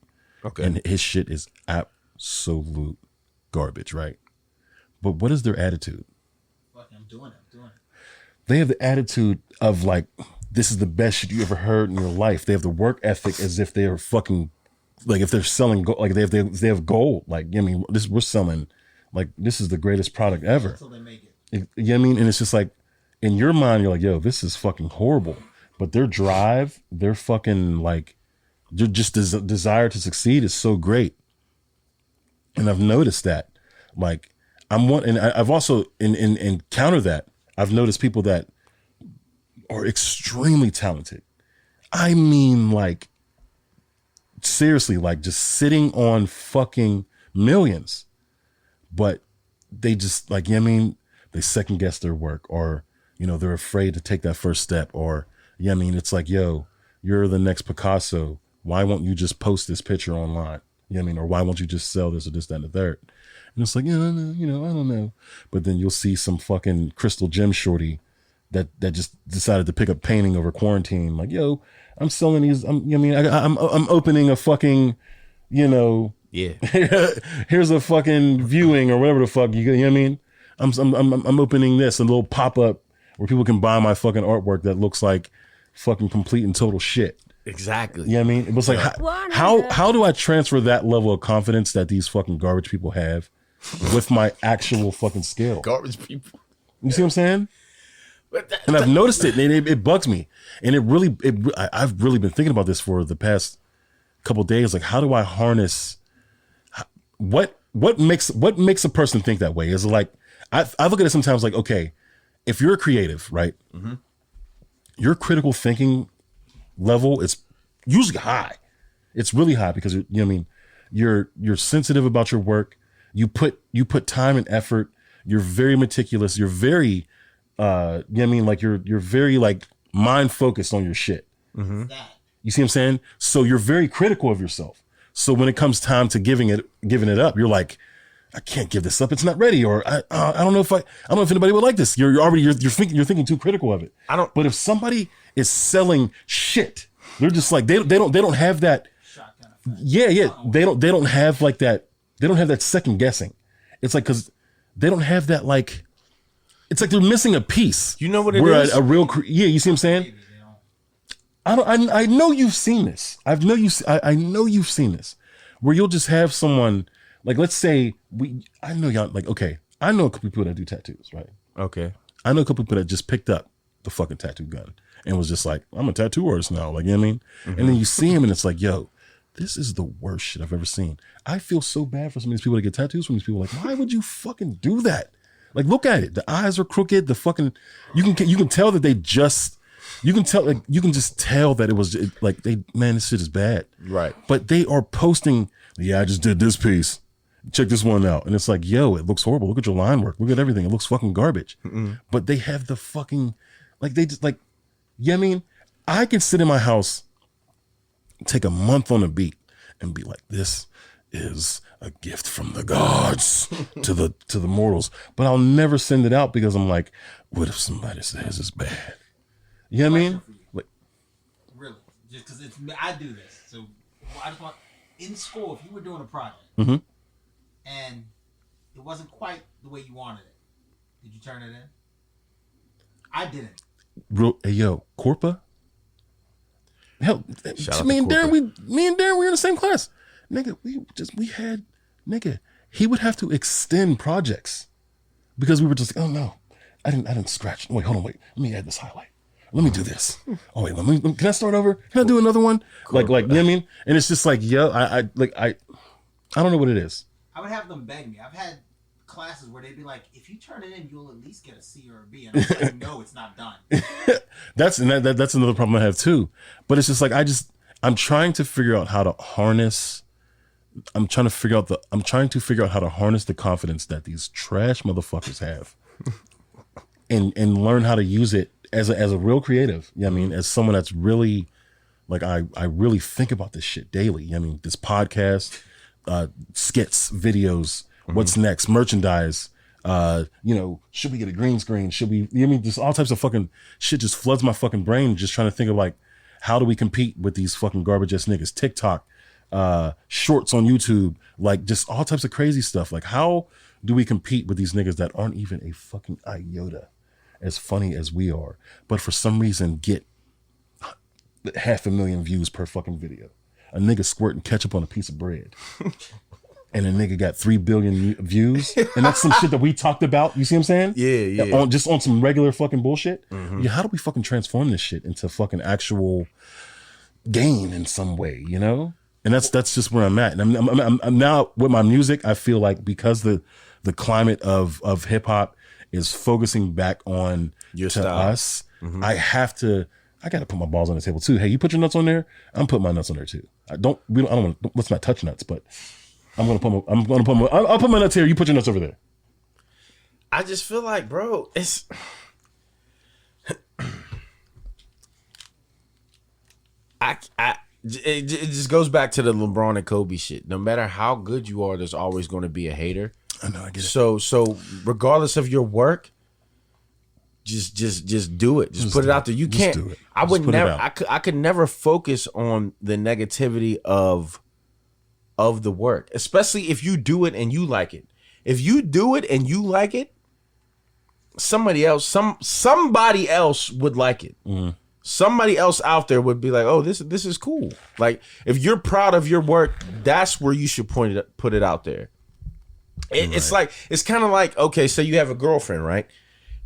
Okay, and his shit is absolute garbage, right? But what is their attitude? Fuck, I'm doing it. They have the attitude of like, this is the best shit you ever heard in your life. They have the work ethic as if they are fucking, like if they're selling gold, like they have gold. Like, we're selling, like this is the greatest product ever. Until they make it. And it's just like, in your mind, you're like, yo, this is fucking horrible. But their drive, their fucking like, their just desire to succeed is so great. And I've noticed that, like, I've also encountered that. I've noticed people that are extremely talented. I mean, like, seriously, like just sitting on fucking millions, but they just like, they second guess their work, or, they're afraid to take that first step, or, it's like, yo, you're the next Picasso. Why won't you just post this picture online? Or why won't you just sell this or this, that, and the third? And it's like, I don't know. But then you'll see some fucking Crystal Gem shorty that just decided to pick up painting over quarantine. Like, yo, I'm selling these. I'm opening a fucking, yeah. Here's a fucking viewing or whatever the fuck. You know what I mean? I'm opening this, a little pop up where people can buy my fucking artwork that looks like fucking complete and total shit. Exactly. You know what I mean? It was like, how do I transfer that level of confidence that these fucking garbage people have with my actual fucking skill? Garbage people. You see what I'm saying? And I've noticed it, and it bugs me. And I've really been thinking about this for the past couple of days. Like, how do I harness what makes a person think that way? Is like, I look at it sometimes like, okay, if you're a creative, right? Mm-hmm. Your critical thinking level is usually high. It's really high because you're sensitive about your work. You put time and effort. You're very meticulous. You're very like you're very like mind focused on your shit. Mm-hmm. You see what I'm saying? So you're very critical of yourself. So when it comes time to giving it up, you're like, I can't give this up. It's not ready, or I don't know if anybody would like this. You're thinking too critical of it. But if somebody is selling shit, they're just like they don't have that. Yeah. They don't have like that. They don't have that second guessing. It's like, because they don't have that, like, it's like they're missing a piece. You know what it is? You see what I'm saying? I know you've seen this. I know you've seen this, where you'll just have someone, like, let's say I know y'all, like, okay, I know a couple people that do tattoos, right? Okay. I know a couple people that just picked up the fucking tattoo gun and was just like, I'm a tattoo artist now. Like, you know what I mean? Mm-hmm. And then you see him and it's like, yo, this is the worst shit I've ever seen. I feel so bad for some of these people that get tattoos from these people. Like, why would you fucking do that? Like, look at it. The eyes are crooked. The fucking, you can tell that you can just tell that it was like, this shit is bad. Right. But they are posting, I just did this piece. Check this one out. And it's like, yo, it looks horrible. Look at your line work. Look at everything. It looks fucking garbage. Mm-mm. But they have the fucking, like, they just like, I mean, I can sit in my house, take a month on a beat and be like, this is a gift from the gods to the mortals. But I'll never send it out because I'm like, what if somebody says it's bad? You know what I mean? Like, really? Just because I do this. So I just want, in school, if you were doing a project, mm-hmm. and it wasn't quite the way you wanted it, did you turn it in? I didn't. Hey, yo, Corpa. Hell, Shout out me to and Darren, Corpa. me and Darren, we were in the same class. Nigga, he would have to extend projects because we were just, oh no, I didn't scratch. Wait, hold on, wait. Let me add this highlight. Let me do this. Oh wait, can I start over? Can I do another one? Like, you know what I mean? And it's just like, yo, I don't know what it is. I would have them beg me. I've had classes where they'd be like, if you turn it in, you'll at least get a C or a B. And I'm like, no, it's not done. That's another problem I have too. But it's just like, I'm trying to figure out how to harness. I'm trying to figure out how to harness the confidence that these trash motherfuckers have, and learn how to use it as a real creative. You know what I mean, as someone that's really like, I really think about this shit daily. You know what I mean, this podcast, skits, videos, what's next, merchandise. Should we get a green screen? Should we? You know what I mean, just all types of fucking shit just floods my fucking brain. Just trying to think of like, how do we compete with these fucking garbage ass niggas? TikTok, shorts on YouTube, like just all types of crazy stuff. Like, how do we compete with these niggas that aren't even a fucking iota as funny as we are, but for some reason get 500,000 views per fucking video? A nigga squirting ketchup on a piece of bread. And a nigga got 3 billion views. And that's some shit that we talked about. You see what I'm saying? Yeah. On some regular fucking bullshit. Mm-hmm. Yeah, how do we fucking transform this shit into fucking actual gain in some way, you know? And that's just where I'm at. And I'm now with my music, I feel like because the climate of hip hop is focusing back on Your to style. us, I gotta put my balls on the table too. Hey, you put your nuts on there, I'm putting my nuts on there too. Let's not touch nuts, but I'll put my nuts here. You put your nuts over there. I just feel like, bro, it just goes back to the LeBron and Kobe shit. No matter how good you are, there's always going to be a hater. I know, I get it. So regardless of your work, just do it. Just put it out there. You can't. Do it. I would put it never. out. I could never focus on the negativity of the work, especially if you do it and you like it. If you do it and you like it, somebody else would like it. Mm-hmm. Somebody else out there would be like, "Oh, this is cool." Like, if you're proud of your work, that's where you should put it out there. It's like, it's kind of like, okay, so you have a girlfriend, right?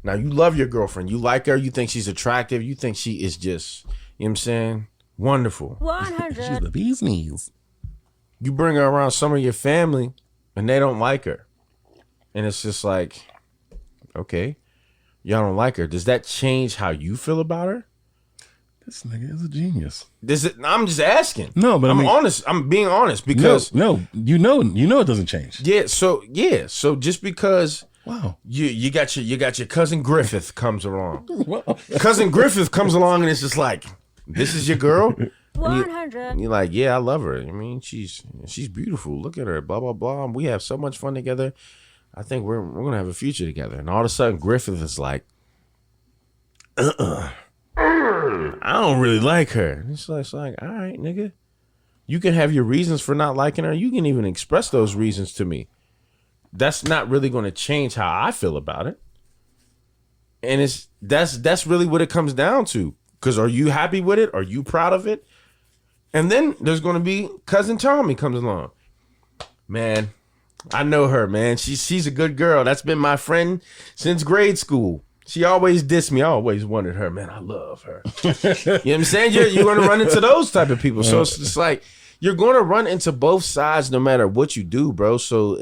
Now you love your girlfriend, you like her, you think she's attractive, you think she is just, you know what I'm saying, wonderful. 100. She's the bee's knees. You bring her around some of your family, and they don't like her, and it's just like, okay, y'all don't like her. Does that change how you feel about her? This nigga is a genius. I'm just asking. No, but I'm honest. I'm being honest because no, you know it doesn't change. Yeah. So just because Wow, you got your cousin Griffith comes along. Cousin Griffith comes along and it's just like, this is your girl. 100. And you're like, yeah, I love her. I mean, she's beautiful. Look at her. Blah blah blah. We have so much fun together. I think we're gonna have a future together. And all of a sudden, Griffith is like, I don't really like her. And it's like, all right, nigga. You can have your reasons for not liking her. You can even express those reasons to me. That's not really going to change how I feel about it. And that's really what it comes down to. Because are you happy with it? Are you proud of it? And then there's going to be cousin Tommy comes along. Man, I know her, man. She's a good girl. That's been my friend since grade school. She always dissed me. I always wanted her. Man, I love her. You know what I'm saying? You're going to run into those type of people. So it's just like, you're going to run into both sides no matter what you do, bro. So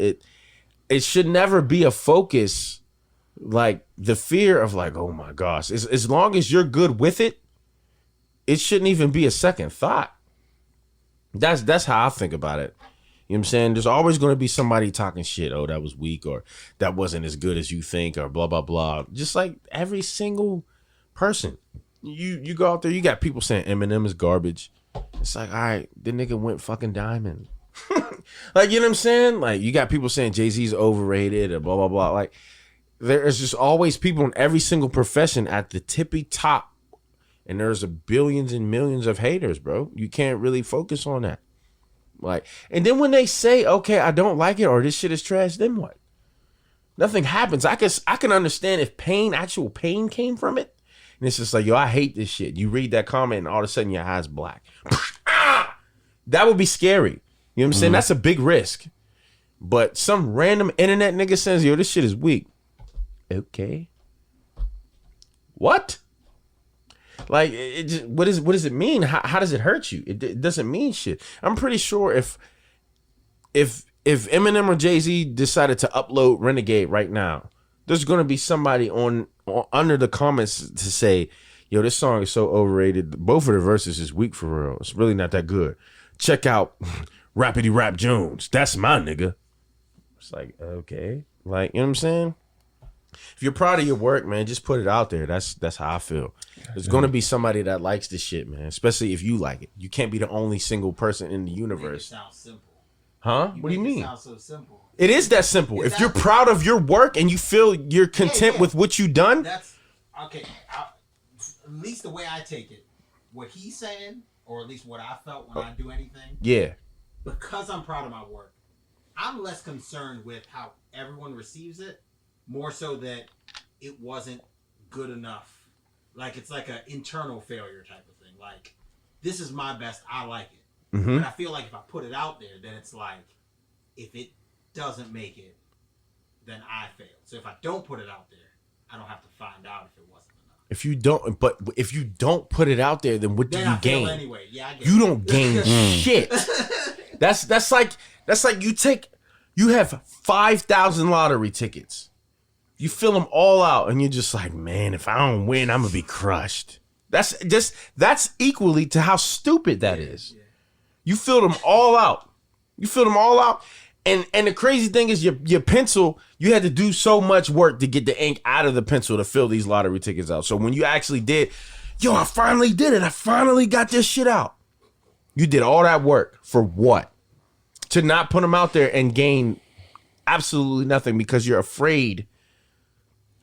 it should never be a focus, like the fear of like, oh my gosh. As long as you're good with it, it shouldn't even be a second thought. That's how I think about it. You know what I'm saying? There's always going to be somebody talking shit. Oh, that was weak, or that wasn't as good as you think, or blah, blah, blah. Just like every single person. You go out there, you got people saying Eminem is garbage. It's like, all right, the nigga went fucking diamond. Like, you know what I'm saying? Like, you got people saying Jay-Z's overrated or blah, blah, blah. Like, there's just always people in every single profession at the tippy top. And there's billions and millions of haters, bro. You can't really focus on that. Like, and then when they say, okay, I don't like it, or this shit is trash, then what? Nothing happens. I can understand if actual pain came from it. And it's just like, yo, I hate this shit. You read that comment and all of a sudden your eye's black. That would be scary. You know what I'm saying? That's a big risk. But some random internet nigga says, yo, this shit is weak. Okay. What? Like, what does it mean? How does it hurt you? It doesn't mean shit. I'm pretty sure if Eminem or Jay-Z decided to upload Renegade right now, there's gonna be somebody on under the comments to say, yo, this song is so overrated. Both of the verses is weak for real. It's really not that good. Check out Rappity Rap Jones. That's my nigga. It's like, okay. Like, you know what I'm saying? If you're proud of your work, man, just put it out there. That's how I feel. There's going to be somebody that likes this shit, man, especially if you like it. You can't be the only single person in the universe. It sounds simple. Huh? What do you mean? It sounds so simple. It is that simple. If you're proud of your work and you feel you're content with what you've done. That's okay. At least the way I take it, what he's saying, or at least what I felt when I do anything. Yeah. Because I'm proud of my work, I'm less concerned with how everyone receives it, more so that it wasn't good enough. Like, it's like an internal failure type of thing. Like, this is my best. I like it. Mm-hmm. But I feel like if I put it out there, then it's like, if it doesn't make it, then I failed. So if I don't put it out there, I don't have to find out if it wasn't enough. If you don't put it out there, then what do you gain? Anyway. Yeah, I get you it. don't gain shit. That's like you have 5,000 lottery tickets. You fill them all out, and you're just like, man, if I don't win, I'm gonna be crushed. That's equally to how stupid that is. Yeah. You fill them all out. And the crazy thing is your pencil, you had to do so much work to get the ink out of the pencil to fill these lottery tickets out. So when you actually did, yo, I finally did it. I finally got this shit out. You did all that work for what? To not put them out there and gain absolutely nothing because you're afraid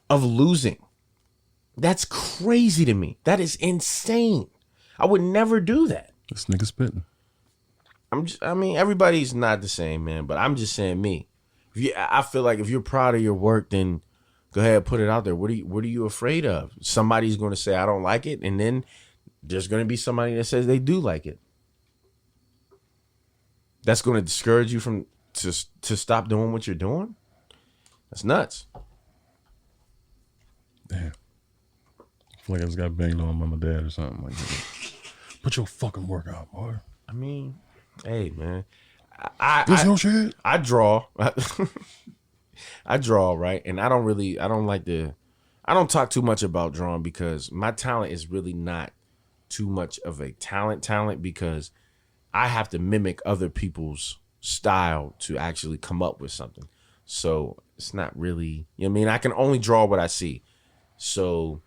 of losing. That's crazy to me. That is insane. I would never do that. This nigga spitting. Everybody's not the same, man, but I'm just saying me. I feel like if you're proud of your work, then go ahead and put it out there. What are you afraid of? Somebody's going to say, I don't like it. And then there's going to be somebody that says they do like it. That's going to discourage you from to stop doing what you're doing. That's nuts. Damn. I feel like I just got banged on by my dad or something like that. Put your fucking work out, boy. I mean, hey, man. This your shit? I draw. I draw, right? And I don't talk too much about drawing because my talent is really not too much of a talent because I have to mimic other people's style to actually come up with something. So it's not really, you know what I mean? I can only draw what I see. So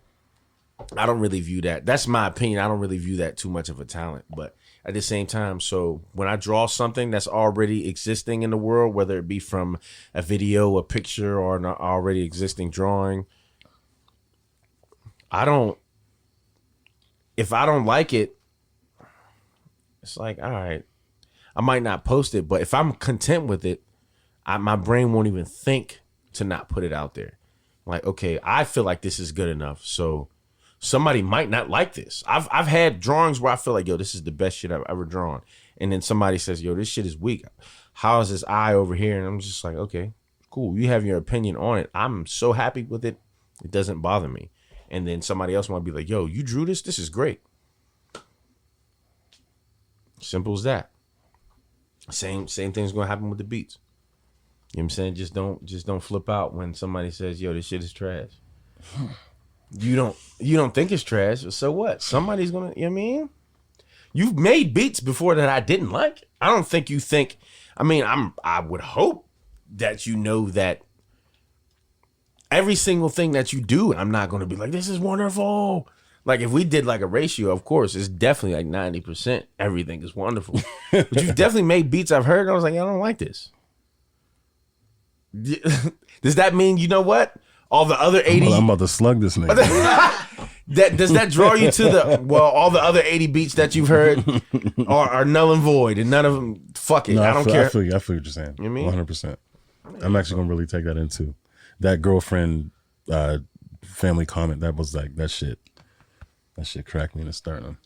I don't really view that. That's my opinion. I don't really view that too much of a talent. But at the same time, so when I draw something that's already existing in the world, whether it be from a video, a picture, or an already existing drawing, if I don't like it, it's like, all right, I might not post it, but if I'm content with it, my brain won't even think to not put it out there. Like, okay, I feel like this is good enough, so somebody might not like this. I've had drawings where I feel like, yo, this is the best shit I've ever drawn, and then somebody says, yo, this shit is weak. How is this eye over here? And I'm just like, okay, cool. You have your opinion on it. I'm so happy with it. It doesn't bother me. And then somebody else might be like, yo, you drew this? This is great. Simple as that. Same thing's gonna happen with the beats. You know what I'm saying? Just don't flip out when somebody says, yo, this shit is trash. You don't think it's trash, so what? Somebody's gonna, you know what I mean? You've made beats before that I didn't like. I don't think you think, I would hope that you know that every single thing that you do, I'm not gonna be like, this is wonderful. Like, if we did like a ratio, of course, it's definitely like 90% everything is wonderful. But you've definitely made beats I've heard, and I was like, I don't like this. Does that mean, you know what? All the other 80... I'm about to slug this nigga. Does that draw you to all the other 80 beats that you've heard are null and void, and none of them, fuck it, I don't care. I feel what you're saying. You know what I mean? 100%. I'm actually going to really take that into that girlfriend family comment. That was like, that shit. That shit cracked me in the sternum.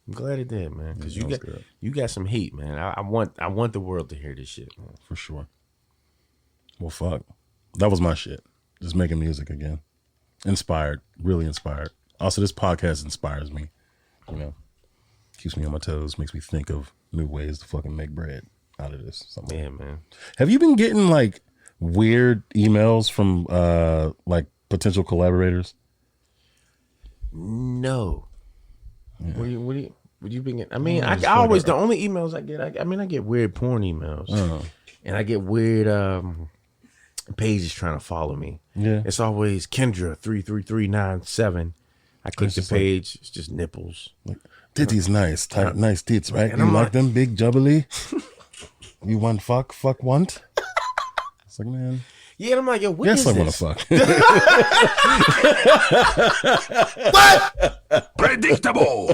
I'm glad it did, man. Because that was good. you got some heat, man. I want the world to hear this shit, man. For sure. Well, fuck. That was my shit. Just making music again. Inspired. Really inspired. Also, this podcast inspires me. You know, keeps me on my toes, makes me think of new ways to fucking make bread out of this. Something. Yeah, man. Have you been getting like weird emails from like potential collaborators? No. Yeah. What you been getting? I mean, I always the only emails I get. I get weird porn emails, and I get weird pages trying to follow me. Yeah, it's always Kendra 33397. I click the page. It's just nipples. Like, titties nice, tight, nice tits, right? You like them big jubbly? You want fuck want? It's like, man. Yeah, and I'm like, yo, what yes, is I this? want to fuck. What? Predictable.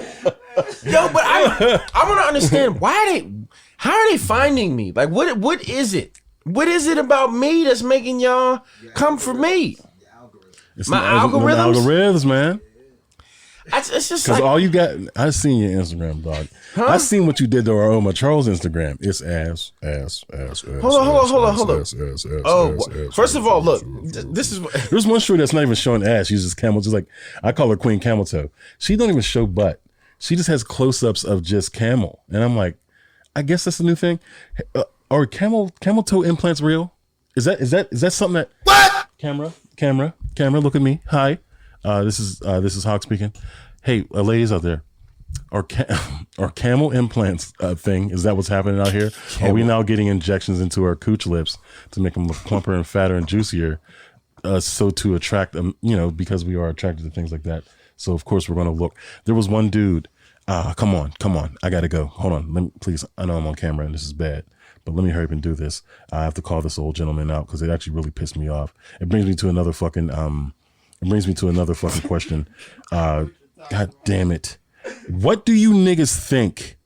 Yo, but I want to understand how are they finding me? Like, what is it? What is it about me that's making y'all come for me? It's my algorithms? Algorithms, man. It's just because like, all you got. I seen your Instagram, dog. Huh? I seen what you did to our Oma Charles Instagram. It's ass. Hold on. First of all, look. This is. There's one show that's not even showing ass. She's just camel. Just like I call her Queen Camel Toe. She don't even show butt. She just has close-ups of just camel, and I'm like, I guess that's the new thing. Are camel toe implants real? Is that something that? What? Camera, look at me. Hi. This is Hawk speaking. Hey, ladies out there, are camel implants a thing? Is that what's happening out here? Camel. Are we now getting injections into our cooch lips to make them look plumper and fatter and juicier, so to attract them? You know, because we are attracted to things like that. So of course we're going to look. There was one dude. Come on. I gotta go. Hold on, please. I know I'm on camera and this is bad, but let me hurry up and do this. I have to call this old gentleman out because it actually really pissed me off. It brings me to another fucking question. God damn it. What do you niggas think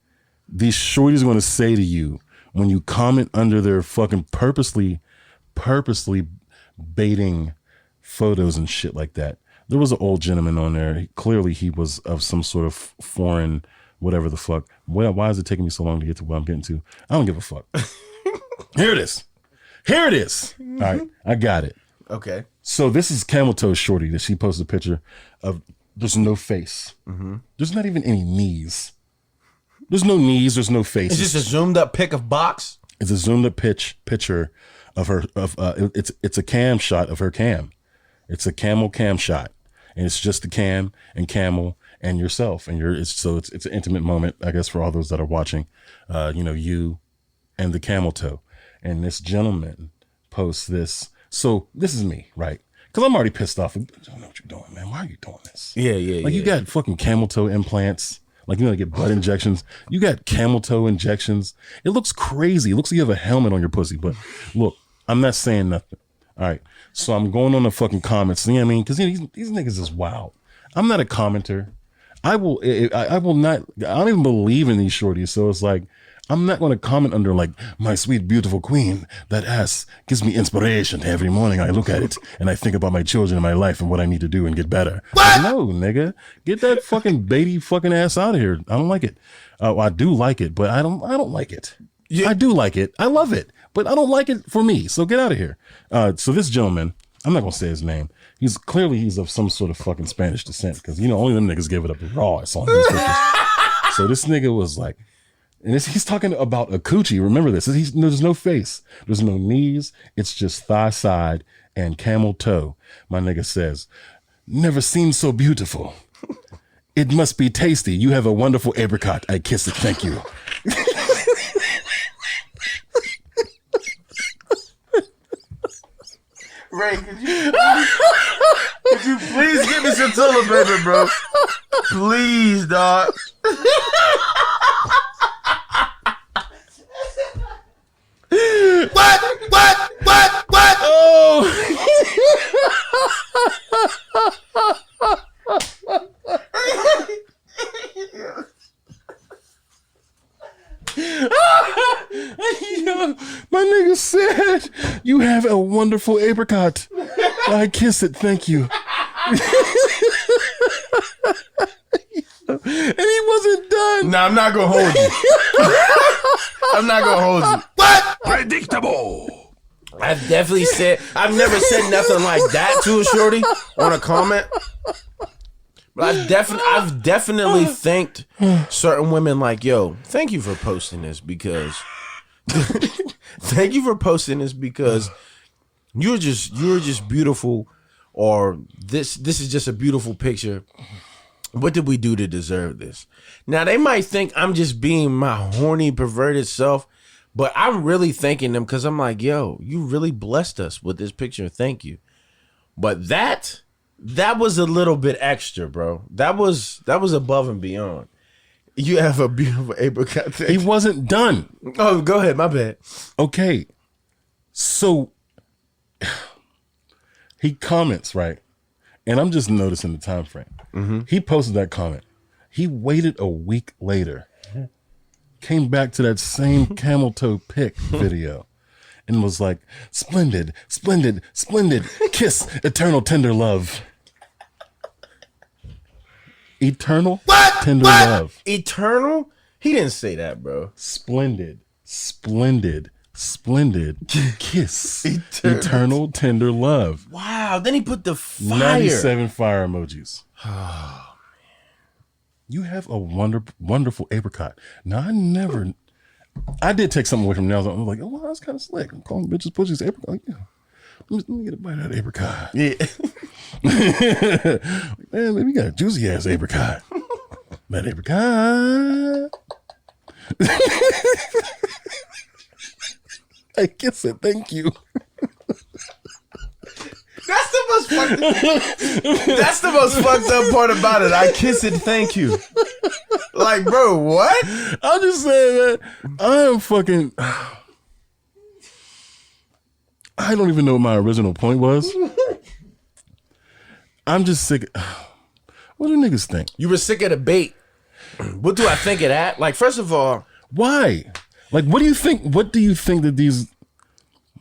these shorties are going to say to you when you comment under their fucking purposely baiting photos and shit like that? There was an old gentleman on there. Clearly he was of some sort of foreign, whatever the fuck. Why is it taking me so long to get to what I'm getting to? I don't give a fuck. Here it is. All right. I got it. Okay. So this is Camel Toe Shorty that she posted a picture of. There's no face. Mm-hmm. There's not even any knees. There's no knees. There's no face. It's just a zoomed up pic of box. It's a zoomed up picture of her. It's a cam shot of her cam. It's a camel cam shot, and it's just the cam and camel and yourself and it's an intimate moment, I guess, for all those that are watching. You and the camel toe, and this gentleman posts this. So this is me, right? Because I'm already pissed off. I don't know what you're doing, man. Why are you doing this? Yeah. You got fucking camel toe implants. Like, you get butt injections. You got camel toe injections. It looks crazy. It looks like you have a helmet on your pussy. But look, I'm not saying nothing. All right. So I'm going on the fucking comments. You know what I mean? Because these niggas is wild. I'm not a commenter. I will not. I don't even believe in these shorties. So it's like, I'm not going to comment under like, my sweet, beautiful queen. That ass gives me inspiration every morning. I look at it and I think about my children and my life and what I need to do and get better. What? No, nigga. Get that fucking baity fucking ass out of here. I don't like it. I do like it, but I don't like it. Yeah. I do like it. I love it, but I don't like it for me. So get out of here. So this gentleman, I'm not going to say his name. He's of some sort of fucking Spanish descent because, only them niggas give it up raw. I saw these pictures. So this nigga was like, and he's talking about a coochie. Remember this. There's no face. There's no knees. It's just thigh side and camel toe. My nigga says, never seemed so beautiful. It must be tasty. You have a wonderful apricot. I kiss it. Thank you. Ray, could you please give me some toilet paper, bro? Please, dog. What? Oh. My nigga said, you have a wonderful apricot. I kiss it. Thank you. No, I'm not gonna hold you. I'm not gonna hold you. Predictable. I've definitely said, I've never said nothing like that to a shorty on a comment. But I've definitely thanked certain women like, yo, thank you for posting this because thank you for posting this because you're just beautiful, or this is just a beautiful picture. What did we do to deserve this? Now they might think I'm just being my horny, perverted self, but I'm really thanking them because I'm like, yo, you really blessed us with this picture. Thank you. But that was a little bit extra, bro. That was above and beyond. You have a beautiful apricot. He wasn't done. Oh, go ahead. My bad. Okay. So he comments, right? And I'm just noticing the time frame. Mm-hmm. He posted that comment. He waited a week later, came back to that same camel toe pic video, and was like, splendid, splendid, splendid, kiss, eternal tender love. Eternal tender love. Eternal? He didn't say that, bro. Splendid, splendid, splendid kiss. Eternal tender love. Wow. Then he put the fire. 97 fire emojis. You have a wonderful apricot. Now, I did take something away from now. I was like, oh, well, that's kind of slick. I'm calling bitches pussies apricot. Like, yeah. Let me get a bite of that apricot. Yeah. Man, baby, you got a juicy ass apricot. That apricot. I kiss it. Thank you. That's the most fucked up part about it. I kiss it. Thank you. Like, bro, what? I'm just saying, man. I am fucking. I don't even know what my original point was. I'm just sick. What do niggas think? You were sick of the bait. What do I think of that? Like, first of all, why? Like, what do you think? What do you think that these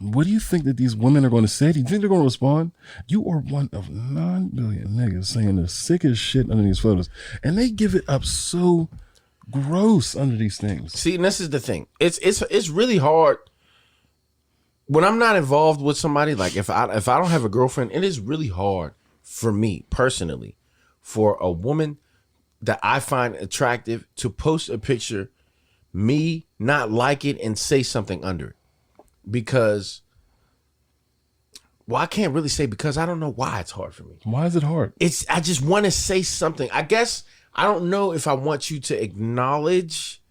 women are going to say? Do you think they're going to respond? You are one of 9 billion niggas saying the sickest shit under these photos, and they give it up so gross under these things. See, and this is the thing. It's really hard when I'm not involved with somebody. Like, if I don't have a girlfriend, it is really hard for me personally, for a woman that I find attractive to post a picture, me not like it and say something under it. Because, well, I can't really say because I don't know why it's hard for me. Why is it hard? I just want to say something. I guess I don't know if I want you to acknowledge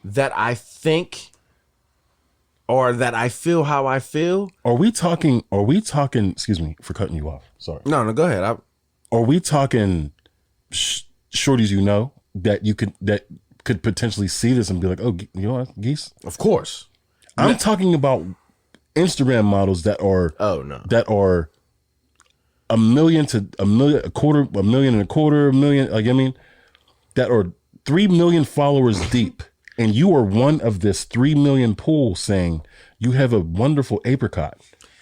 that I think or that I feel how I feel. Are we talking, excuse me for cutting you off. Sorry. No, go ahead. Are we talking shorties you know that could potentially see this and be like, oh, you know what, geese? Of course. I'm talking about Instagram models that are a million to a million, a million and a quarter, like, I mean, that are 3 million followers deep. And you are one of this 3 million pool saying you have a wonderful apricot.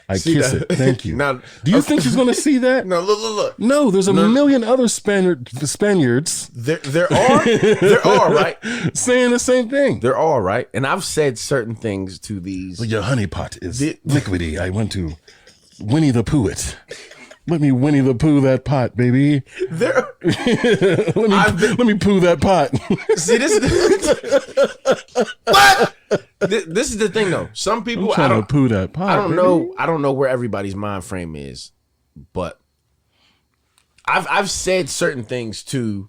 I kiss it. Thank you. Now, do you think she's going to see that? No, look. No, there's a million other Spaniards. There are, right? Saying the same thing. There are, right? And I've said certain things to these. Well, your honey pot is liquidy. I went to Winnie the Pooh it. Let me Winnie the Pooh that pot, baby. Let me poo that pot. See, what? This is the thing, though. Some people, I'm trying to poo that pot. I don't know where everybody's mind frame is, but I've said certain things to,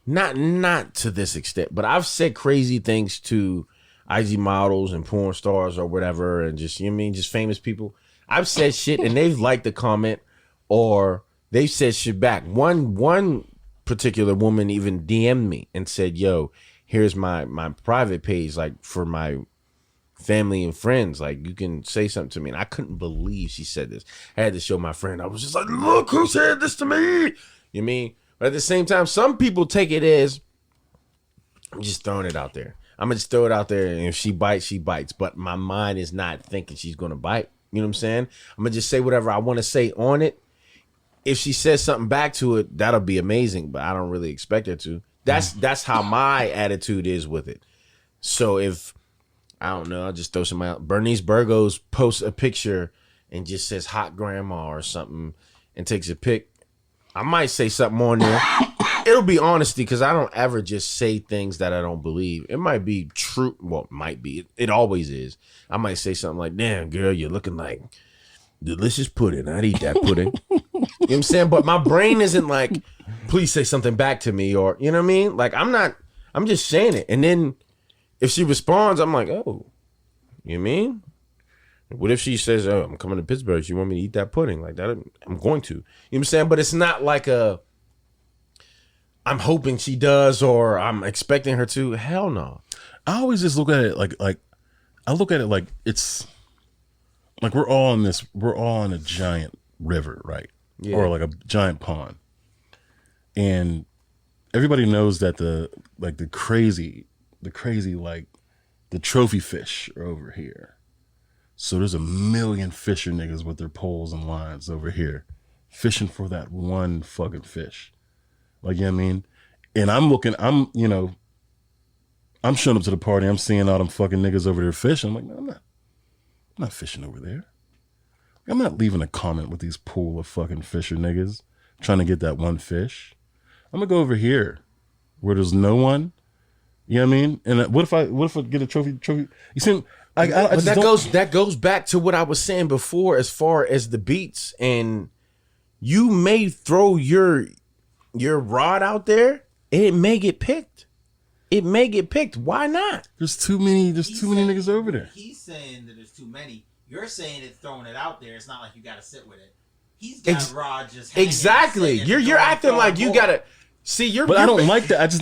not to this extent, but I've said crazy things to IG models and porn stars or whatever, and just, you know what I mean, just famous people. I've said shit and they've liked the comment. Or they said shit back. One particular woman even DM'd me and said, yo, here's my private page, like, for my family and friends. Like, you can say something to me. And I couldn't believe she said this. I had to show my friend. I was just like, look who said this to me. You mean? But at the same time, some people take it as, I'm just throwing it out there. I'm going to just throw it out there. And if she bites, she bites. But my mind is not thinking she's going to bite. You know what I'm saying? I'm going to just say whatever I want to say on it. If she says something back to it, that'll be amazing, but I don't really expect her to. That's how my attitude is with it. So if I don't know, I'll just throw somebody out. Bernice Burgos posts a picture and just says hot grandma or something and takes a pic. I might say something on there. It'll be honesty because I don't ever just say things that I don't believe. It might be true. Well, it might be. It always is. I might say something like, damn, girl, you're looking like delicious pudding. I'd eat that pudding. You know what I'm saying? But my brain isn't like, please say something back to me, or, you know what I mean? Like, I'm just saying it. And then if she responds, I'm like, oh, you mean? What if she says, oh, I'm coming to Pittsburgh. You want me to eat that pudding? Like that, I'm going to. You know what I'm saying? But it's not like I'm hoping she does or I'm expecting her to. Hell no. I always just look at it like I look at it like it's like we're all on a giant river, right? Yeah. Or like a giant pond. And everybody knows that the crazy like the trophy fish are over here. So there's a million fisher niggas with their poles and lines over here fishing for that one fucking fish. Like, you know what I mean? And I'm showing up to the party. I'm seeing all them fucking niggas over there fishing. I'm like, no, I'm not fishing over there. I'm not leaving a comment with these pool of fucking fisher niggas trying to get that one fish. I'm gonna go over here where there's no one. You know what I mean? And what if I get a trophy? You see, But that goes back to what I was saying before, as far as the beats. And you may throw your rod out there, and it may get picked. It may get picked. Why not? There's too many niggas over there. He's saying that there's too many. You're saying it's throwing it out there. It's not like you got to sit with it. He's got rod just hanging exactly. You're acting like you gotta see. But I don't like that. I just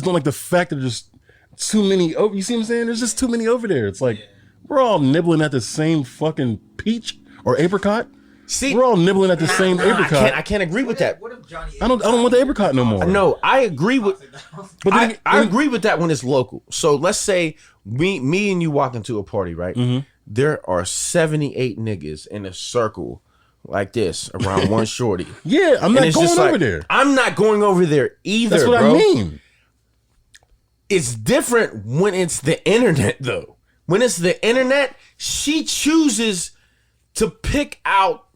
don't like the fact that there's too many. You see what I'm saying? There's just too many over there. It's like we're all nibbling at the same fucking peach or apricot. See, we're all nibbling at the same apricot. I can't agree with that. What if Johnny? I don't want the apricot no more. No, I agree with. But then, I agree with that when it's local. So let's say me and you walk into a party, right? Mm-hmm. There are 78 niggas in a circle like this around one shorty. Yeah, I'm not going over there. I'm not going over there either. That's what bro. I mean. It's different when it's the internet, though. When it's the internet, she chooses to pick out.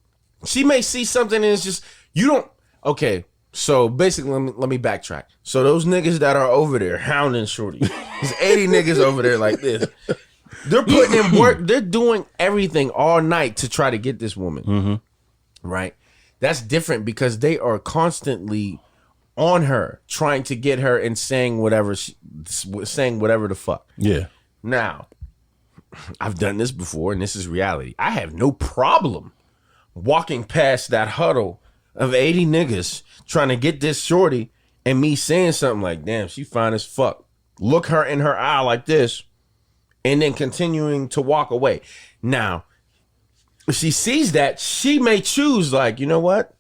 She may see something and it's just, you don't. Okay, so basically, let me backtrack. So those niggas that are over there hounding shorty, there's 80 niggas over there like this. They're putting in work. They're doing everything all night to try to get this woman. Mm-hmm. Right? That's different because they are constantly on her, trying to get her and saying whatever the fuck. Yeah. Now, I've done this before, and this is reality. I have no problem walking past that huddle of 80 niggas trying to get this shorty and me saying something like, damn, she fine as fuck. Look her in her eye like this, and then continuing to walk away. Now, if she sees that, she may choose, like, you know what?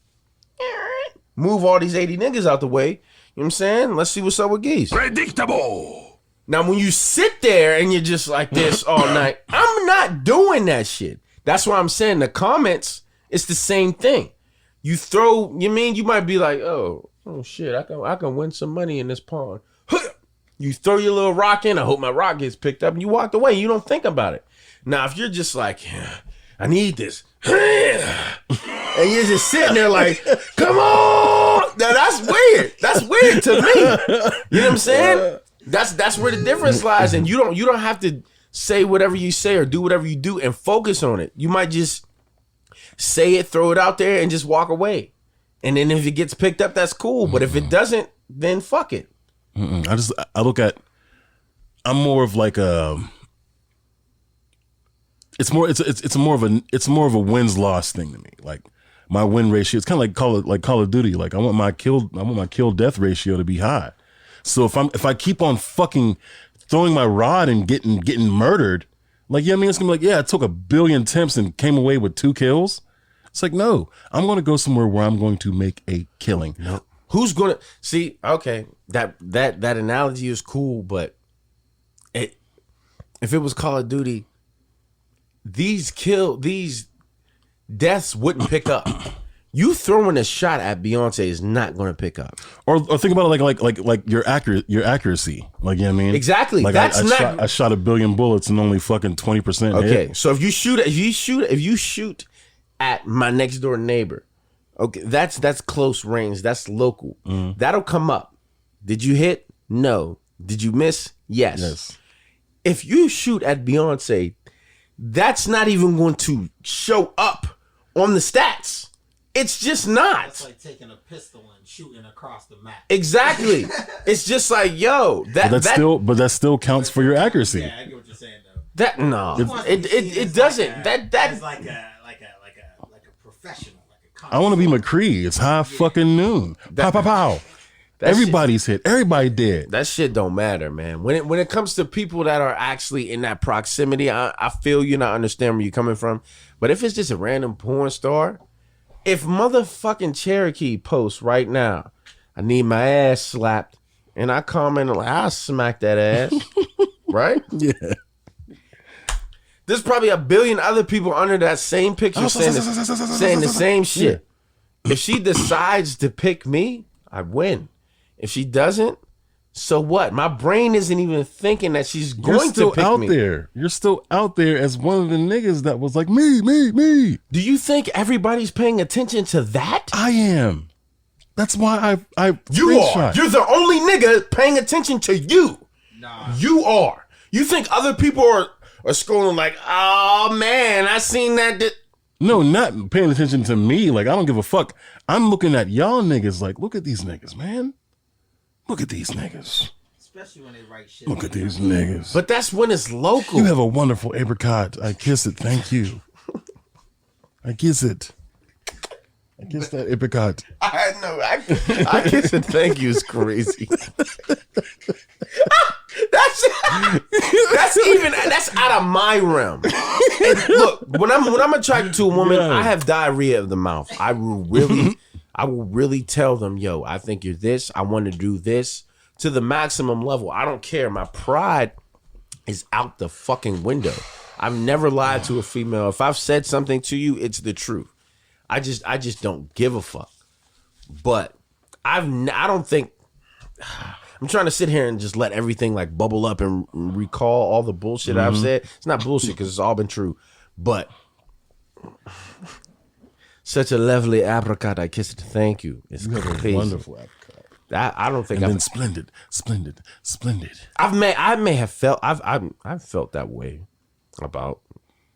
Move all these 80 niggas out the way. You know what I'm saying? Let's see what's up with Geese. Predictable. Now, when you sit there and you're just like this all night, I'm not doing that shit. That's why I'm saying the comments, it's the same thing. You throw, you might be like, oh shit, I can win some money in this pond. You throw your little rock in, I hope my rock gets picked up, and you walked away. You don't think about it. Now, if you're just like, I need this, and you're just sitting there like, come on. Now, that's weird. That's weird to me. You know what I'm saying? That's where the difference lies. And you don't have to say whatever you say or do whatever you do and focus on it. You might just say it, throw it out there, and just walk away. And then if it gets picked up, that's cool. But if it doesn't, then fuck it. I'm more of like it's more of a wins loss thing to me. Like my win ratio, it's kind of like Call of Duty. Like I want my kill death ratio to be high. So if I keep on fucking throwing my rod and getting murdered, like, yeah, I mean, it's gonna be like, yeah, I took 1 billion attempts and came away with 2 kills. It's like, no, I'm gonna go somewhere where I'm going to make a killing. No. Who's gonna see? Okay, that analogy is cool, but if it was Call of Duty, these deaths wouldn't pick up You throwing a shot at Beyonce is not going to pick up. Or think about it like your accuracy. Like, you know what I mean? Exactly. Like That's I shot 1 billion bullets and only fucking 20%. Okay, hit. so if you shoot at my next door neighbor, okay, that's close range. That's local. That'll come up. Did you hit? No. Did you miss? Yes. If you shoot at Beyonce, that's not even going to show up on the stats. It's just not. It's like taking a pistol and shooting across the map. Exactly. It's just like, yo, But that still counts for your accuracy. Yeah, I get what you're saying though. that no, it doesn't. It's like a professional, like a. I want to be McCree. It's high fucking noon. Pow pow pow. Everybody's hit. Everybody did. That shit don't matter, man. When it comes to people that are actually in that proximity, I feel you, and I understand where you're coming from. But if it's just a random porn star, if motherfucking Cherokee posts right now, I need my ass slapped, and I comment like, I'll smack that ass, right? Yeah. There's probably a billion other people under that same picture saying the same shit. If she decides to pick me, I win. If she doesn't, so what? My brain isn't even thinking that she's going to pick out me. there. You're still out there as one of the niggas that was like, me. Do you think everybody's paying attention to that? I am. That's why I You are. screenshot. You're the only nigga paying attention to you. Nah. You are. You think other people are scrolling like, oh man, I seen that. No, not paying attention to me. Like, I don't give a fuck. I'm looking at y'all niggas like, look at these niggas, man. Look at these niggas. Especially when they write shit. Look at these niggas. But that's when it's local. You have a wonderful apricot. I kiss it. Thank you. I kiss it. I kiss that apricot. I know. I kiss and thank you is crazy. That's out of my realm. And look, when I'm attracted to a woman, Yeah. I have diarrhea of the mouth. I will really tell them, yo, I think you're this. I want to do this to the maximum level. I don't care. My pride is out the fucking window. I've never lied to a female. If I've said something to you, it's the truth. I just don't give a fuck. But I don't think I'm trying to sit here and just let everything like bubble up and recall all the bullshit I've said. It's not bullshit because it's all been true. But such a lovely apricot, I kiss it. Thank you. It's You have crazy. a wonderful apricot. I don't think And I've then splendid. I may have felt I've felt that way about,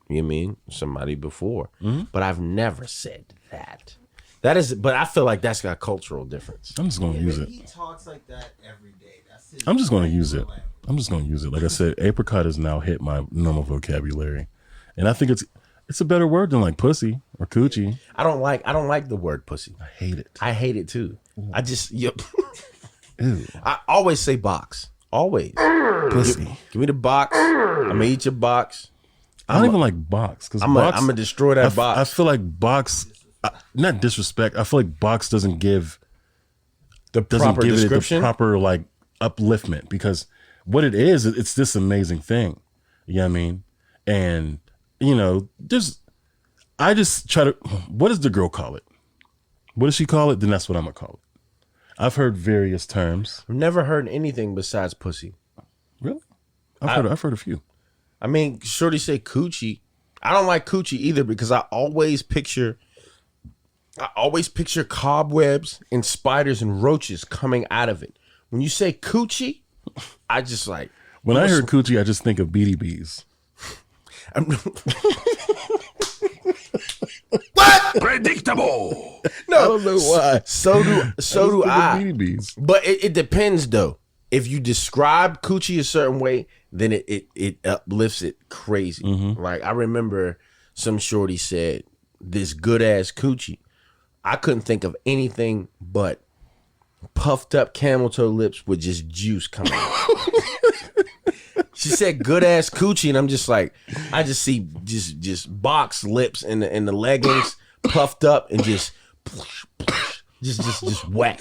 you know what I mean, somebody before, but I've never said that. That is, but I feel like that's got a cultural difference. I'm just gonna use it. He talks like that every day. That's his I'm just gonna use it. language. I'm just gonna use it. Like I said, apricot has now hit my normal vocabulary, and I think it's a better word than like pussy or coochie. I don't like the word pussy. I hate it. I hate it too. I just Ew. I always say box. Always. Pussy. Give me the box. I'm gonna eat your box. I don't even like box because I'm gonna destroy that box. I feel like box, not disrespect. I feel like box doesn't give the proper it the description. proper like upliftment, because what it is, it's this amazing thing. You know what I mean? And you know, I just try to. What does the girl call it? What does she call it? Then that's what I'm gonna call it. I've heard various terms. I've never heard anything besides pussy. Really? I've heard a few. I mean, shorty say coochie. I don't like coochie either because I always picture cobwebs and spiders and roaches coming out of it. When you say coochie, I just like. When I heard coochie, I just think of BDBs. Predictable. No, I don't know why. So do I. BDBs. But it depends though. If you describe coochie a certain way, then it uplifts it crazy. Like I remember some shorty said this good ass coochie. I couldn't think of anything but puffed up camel toe lips with just juice coming out. She said good ass coochie, and I'm just like, I just see just box lips in the leggings, puffed up and just wet.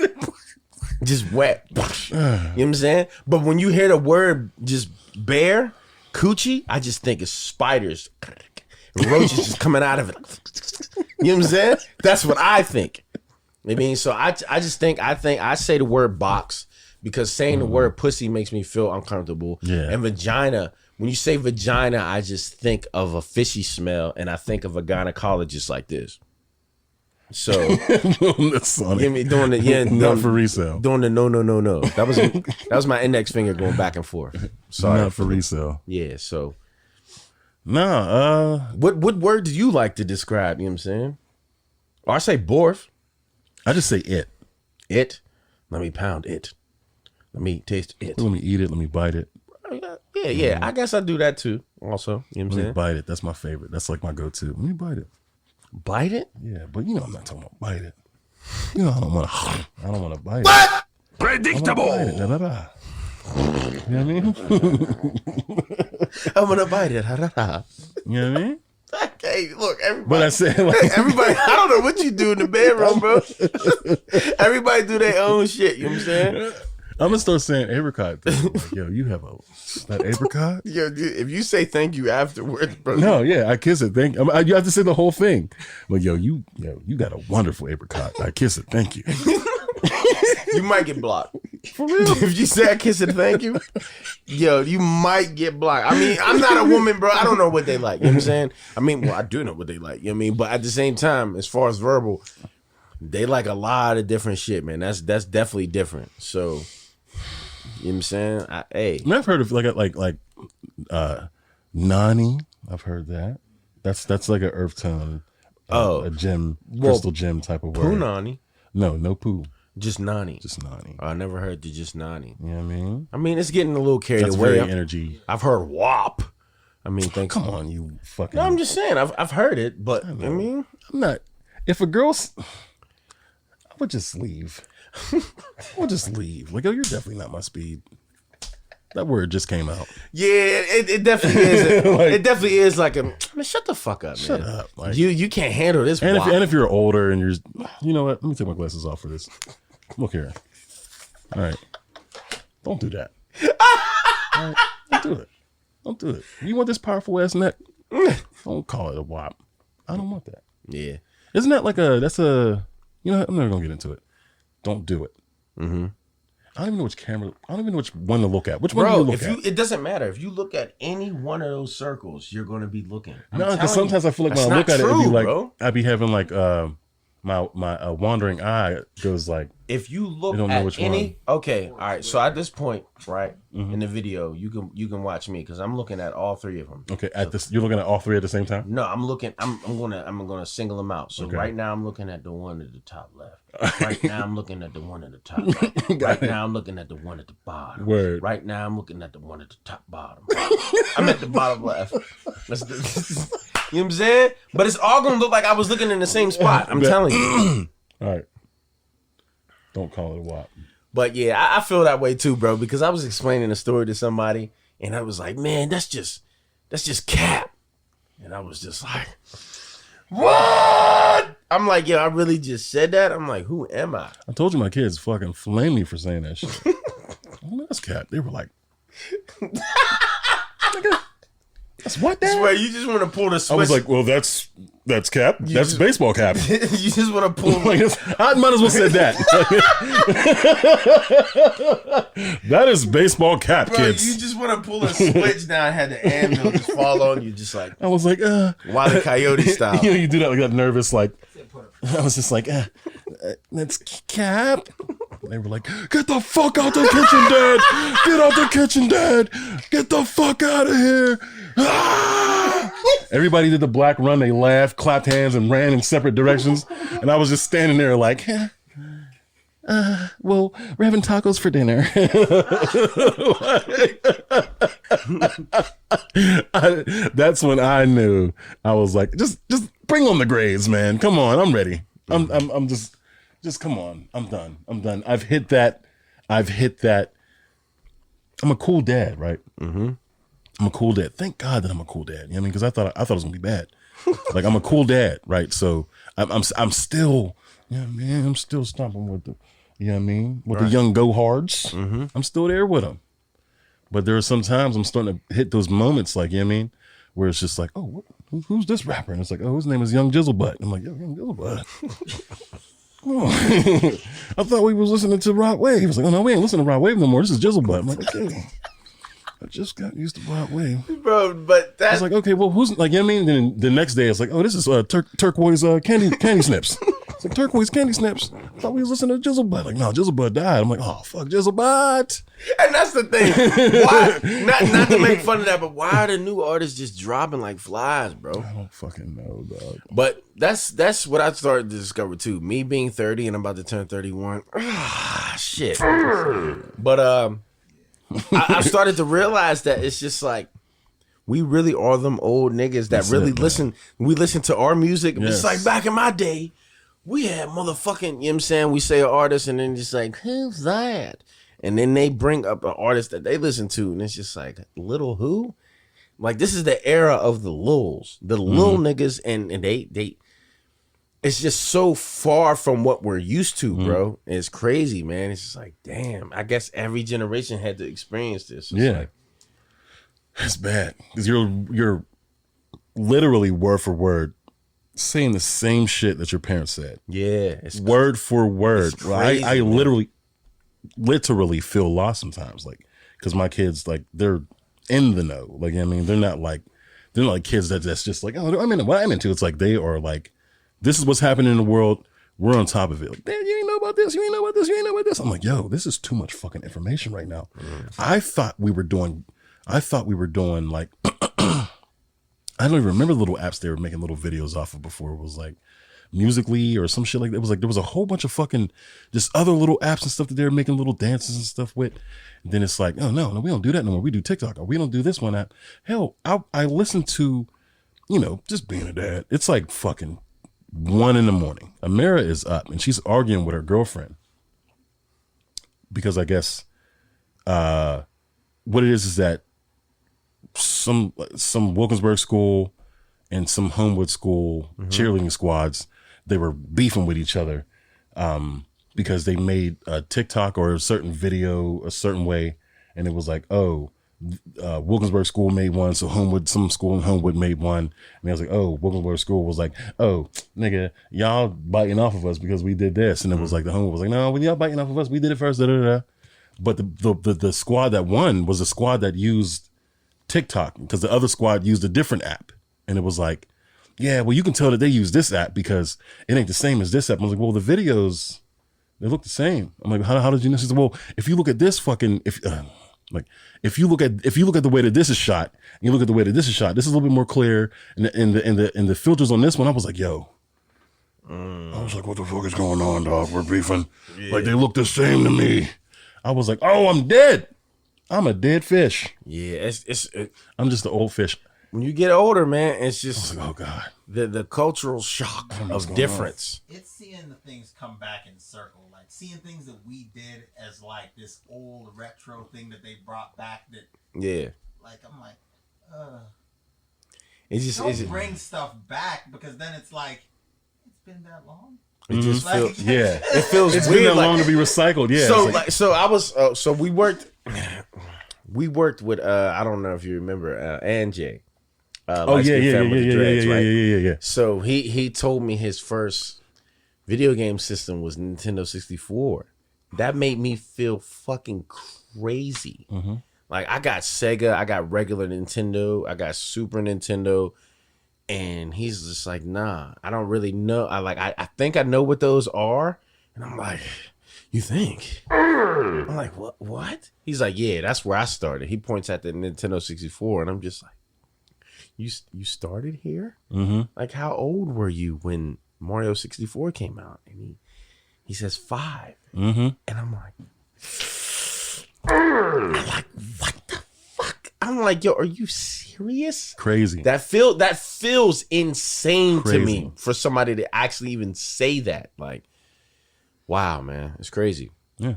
Just wet. You know what I'm saying? But when you hear the word just bare coochie, I just think it's spiders roaches just coming out of it. You know what I'm saying? That's what I think. I mean, so I think I say the word box because saying the word pussy makes me feel uncomfortable. Yeah. And vagina, when you say vagina, I just think of a fishy smell, and I think of a gynecologist like this. So That's funny. give me doing the Not for resale. doing the no. That was my index finger going back and forth. Sorry. Not for resale. Yeah. So Nah. what word do you like to describe? You know what I'm saying? Or I say borf. I just say it. It. Let me pound it. Let me taste it. Let me eat it. Let me bite it. Yeah. I guess I do that too. Also, you know what I'm Let me saying? bite it. That's my favorite. That's like my go-to. Let me bite it. Bite it. Yeah, but you know I'm not talking about bite it. You know I don't want to bite it. I wanna Predictable. bite it. Da-da-da. You know what I mean? I'm gonna bite it. Ha, ha, ha. You know what I mean? Okay, look, everybody. But I said like Everybody, I don't know what you do in the bedroom, bro. Everybody do their own shit. You know what I'm saying? I'm gonna start saying apricot. Like, yo, you have that apricot? Yo, dude, if you say thank you afterwards, bro. No, yeah, I kiss it. Thank you. You have to say the whole thing. But you got a wonderful apricot. I kiss it. Thank you. You might get blocked. For real? If you say I kiss it, thank you, yo, you might get blocked. I mean, I'm not a woman, bro. I don't know what they like. You know what I'm saying? I mean, well, I do know what they like. You know what I mean? But at the same time, as far as verbal, they like a lot of different shit, man. That's definitely different. So, you know what I'm saying? I've heard of like Nani. I've heard that. That's like an earth tone. A gem, crystal gem type of word. Punani. No poo. Just Nani. Just Nani. I never heard the just Nani. You know what I mean? I mean, it's getting a little carried That's away. very energy. I've heard WAP. I mean, thanks. Come on, you fucking. No, I'm just saying. I've heard it, but I mean, I'm not. If a girl's, I would just leave. I would just leave. Like, oh, you're definitely not my speed. That word just came out. yeah, it definitely is. Like- It definitely is like a. Man, shut the fuck up, Shut man. up. Like, You can't handle this. and WAP. if you're older and you're, you know what? Let me take my glasses off for this. Look here. All right. Don't do that. All right. Don't do it. Don't do it. You want this powerful ass neck? Don't call it a WAP. I don't want that. yeah, Isn't that like that's a, you know what? I'm never going to get into it. Don't do it. mm-hmm. I don't even know which camera, I don't even know which one to look at. Which one do you bro. look If at? you, it doesn't matter if you look at any one of those circles, you're going to be looking. I'm No, because telling sometimes you, I feel like that's when I look not at it, it'd be true, like, bro. I'd be having like, my wandering eye goes like, If you look You don't know at which any, okay, all right. So at this point, right Mm-hmm. in the video, you can watch me because I'm looking at all three of them. okay, at this, you're looking at all three at the same time? No, I'm looking. I'm gonna single them out. So Okay. right now I'm looking at the one at the top left. Right now I'm looking at the one at the top right. Right now I'm looking at the one at the bottom. Word. Right now I'm looking at the one at the top bottom. I'm at the bottom left. Let's do this. You know what I'm saying? But it's all gonna look like I was looking in the same spot. I'm telling you. All right. Don't call it a WAP. But yeah, I feel that way too, bro. Because I was explaining a story to somebody, and I was like, "Man, that's just cap," and I was just like, "What?" I'm like, "Yo, I really just said that." I'm like, "Who am I?" I told you my kids fucking flame me for saying that shit. Oh, that's cat. They were like, "Nigga, that's what That's that?" where you just want to pull the switch. I was like, well, that's cap. That's just- baseball cap. you just want to pull. Like, I might as well said that. That is baseball cap, Bro, kids. you just want to pull a switch now and had the anvil just fall on you, just like I was like, Wile E. Coyote style. you know, you do that like that nervous, like, I was just like, that's cap. They were like, get the fuck out the kitchen, Dad. Get out the kitchen, Dad. Get the fuck out of here. Ah! Everybody did the black run. They laughed, clapped hands, and ran in separate directions. And I was just standing there like, well, we're having tacos for dinner. That's when I knew. I was like, just bring on the grades, man. Come on, I'm ready. I'm just come on. I'm done. I've hit that. I'm a cool dad, right? Mm-hmm. I'm a cool dad. Thank God that I'm a cool dad. You know what I mean? Because I thought it was gonna be bad. Like, I'm a cool dad, right? So I'm still, you know what I mean? I'm still stomping with the, you know what I mean? With the young go-hards. Mm-hmm. I'm still there with them. But there are some times I'm starting to hit those moments, like, you know what I mean? where it's just like, oh, who's this rapper? And it's like, oh, his name is Young Jizzlebutt. I'm like, yo, Young Jizzlebutt. Oh. I thought we was listening to Rod Wave. He was like, oh no, we ain't listening to Rod Wave no more. This is Jizzlebutt. I'm like, okay. I just got used to Rod Wave. Bro, but I was like, okay, well, who's like, you know what I mean? Then the next day, it's like, oh, this is Turquoise candy snips. It's like Turquoise candy snips. I thought we was listening to Jizzlebutt. Like, no, Jizzlebutt died. I'm like, oh, fuck Jizzlebutt. and that's the thing. Why? Not to make fun of that, but why are the new artists just dropping like flies, bro? I don't fucking know, dog. But that's what I started to discover too. Me being 30 and I'm about to turn 31. Shit. But I started to realize that it's just like we really are them old niggas that really listen. We listen to our music. Yes. It's like back in my day, we had motherfucking, you know what I'm saying? We say an artist and then just like, who's that? And then they bring up an artist that they listen to and it's just like, little who? Like this is the era of the Lils, the little niggas, and they it's just so far from what we're used to, bro. It's crazy, man. It's just like, damn, I guess every generation had to experience this. It's like, it's bad. Because you're literally word for word saying the same shit that your parents said. yeah, it's Word for word. It's Well, crazy, I man. literally feel lost sometimes. Like, because my kids, like, they're in the know. Like, I mean, they're not like kids that's just like, oh, I'm into what I'm into. It's like they are like, this is what's happening in the world. We're on top of it. Like, man, you ain't know about this. You ain't know about this. You ain't know about this. I'm like, yo, this is too much fucking information right now. I thought we were doing like, I don't even remember the little apps they were making little videos off of before. It was like Musically or some shit like that. It was like, there was a whole bunch of fucking just other little apps and stuff that they were making little dances and stuff with. And then it's like, oh no, we don't do that no more. We do TikTok or we don't do this one app. Hell, I listen to, just being a dad. It's like fucking 1 a.m. Amira is up and she's arguing with her girlfriend because I guess what it is that some Wilkinsburg school and some Homewood school cheerleading squads, they were beefing with each other because they made a TikTok or a certain video a certain way, and it was like, oh, Wilkinsburg school made one, so some school in Homewood made one, and I was like, oh, Wilkinsburg school was like, oh, nigga, y'all biting off of us because we did this, and it was like the Homewood was like, no, when y'all biting off of us, we did it first, da da da. But the squad that won was a squad that used TikTok because the other squad used a different app, and it was like, yeah, well, you can tell that they use this app because it ain't the same as this app. I was like, well, the videos, they look the same. I'm like, how did you know? She said, well, if you look at this fucking, if you look at the way that this is shot, and you look at the way that this is shot, this is a little bit more clear, and the filters on this one, I was like, yo, I was like, what the fuck is going on, dog? We're beefing. Yeah. Like they look the same to me. I was like, oh, I'm dead. I'm a dead fish. Yeah, I'm just an old fish. When you get older, man, it's just like, oh god, the cultural shock of difference. It's seeing the things come back in circle, like seeing things that we did as like this old retro thing that they brought back. That like I'm like, don't bring stuff back because then it's like it's been that long. It just feels it feels it's weird. Been that long to be recycled. Yeah. So we worked with I don't know if you remember Anjay. Yeah. So he told me his first video game system was Nintendo 64. That made me feel fucking crazy. Mm-hmm. Like I got Sega, I got regular Nintendo, I got Super Nintendo, and he's just like, nah, I don't really know. I think I know what those are, and I'm like, you think? I'm like, what? He's like, yeah, that's where I started. He points at the Nintendo 64, and I'm just like, you started here? Mm-hmm. Like, how old were you when Mario 64 came out? And he says 5. Mm-hmm. And I'm like, what the fuck? I'm like, yo, are you serious? Crazy. That feels insane Crazy to me for somebody to actually even say that. Like, wow, man, it's crazy. Yeah,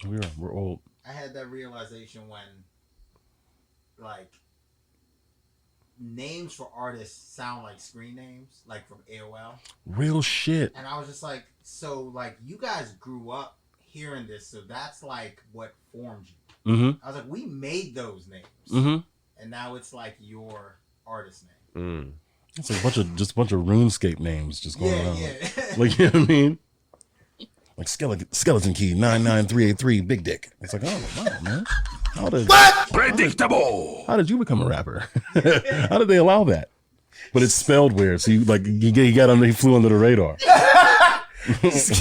we're old. I had that realization when, like, names for artists sound like screen names, like from AOL. Real shit. And I was just like, so, like, you guys grew up hearing this, so that's, like, what formed you. Mm-hmm. I was like, we made those names. Mm-hmm. And now it's, like, your artist name. It's like a bunch of RuneScape names just going around. Yeah. Like, you know what I mean? Like skeleton key 99383 big dick. It's like, oh wow, man. Predictable. How did you become a rapper? How did they allow that? But it's spelled weird, so he flew under the radar. It's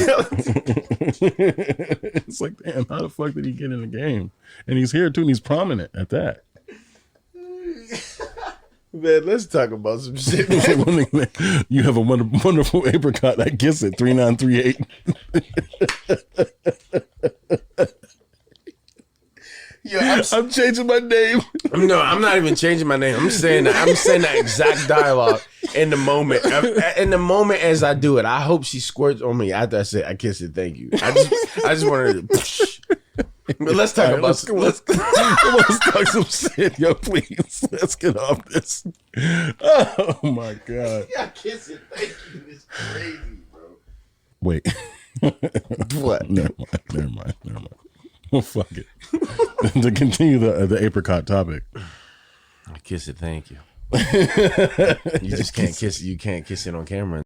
like, damn, how the fuck did he get in the game? And he's here too, and he's prominent at that. Man, let's talk about some shit. You have a wonderful apricot. I guess it 3938. Yo, I'm changing my name. No, I'm not even changing my name. I'm saying that exact dialogue in the moment. In the moment as I do it, I hope she squirts on me after I say I kiss it. Thank you. I just wanted to. But let's talk about let's talk some shit, yo. Please, let's get off this. Oh my god. I kiss it. Thank you. It's crazy, bro. Wait. What? Never mind. Well, fuck it. To continue the apricot topic. I kiss it. Thank you. You just can't kiss it. You can't kiss it on camera.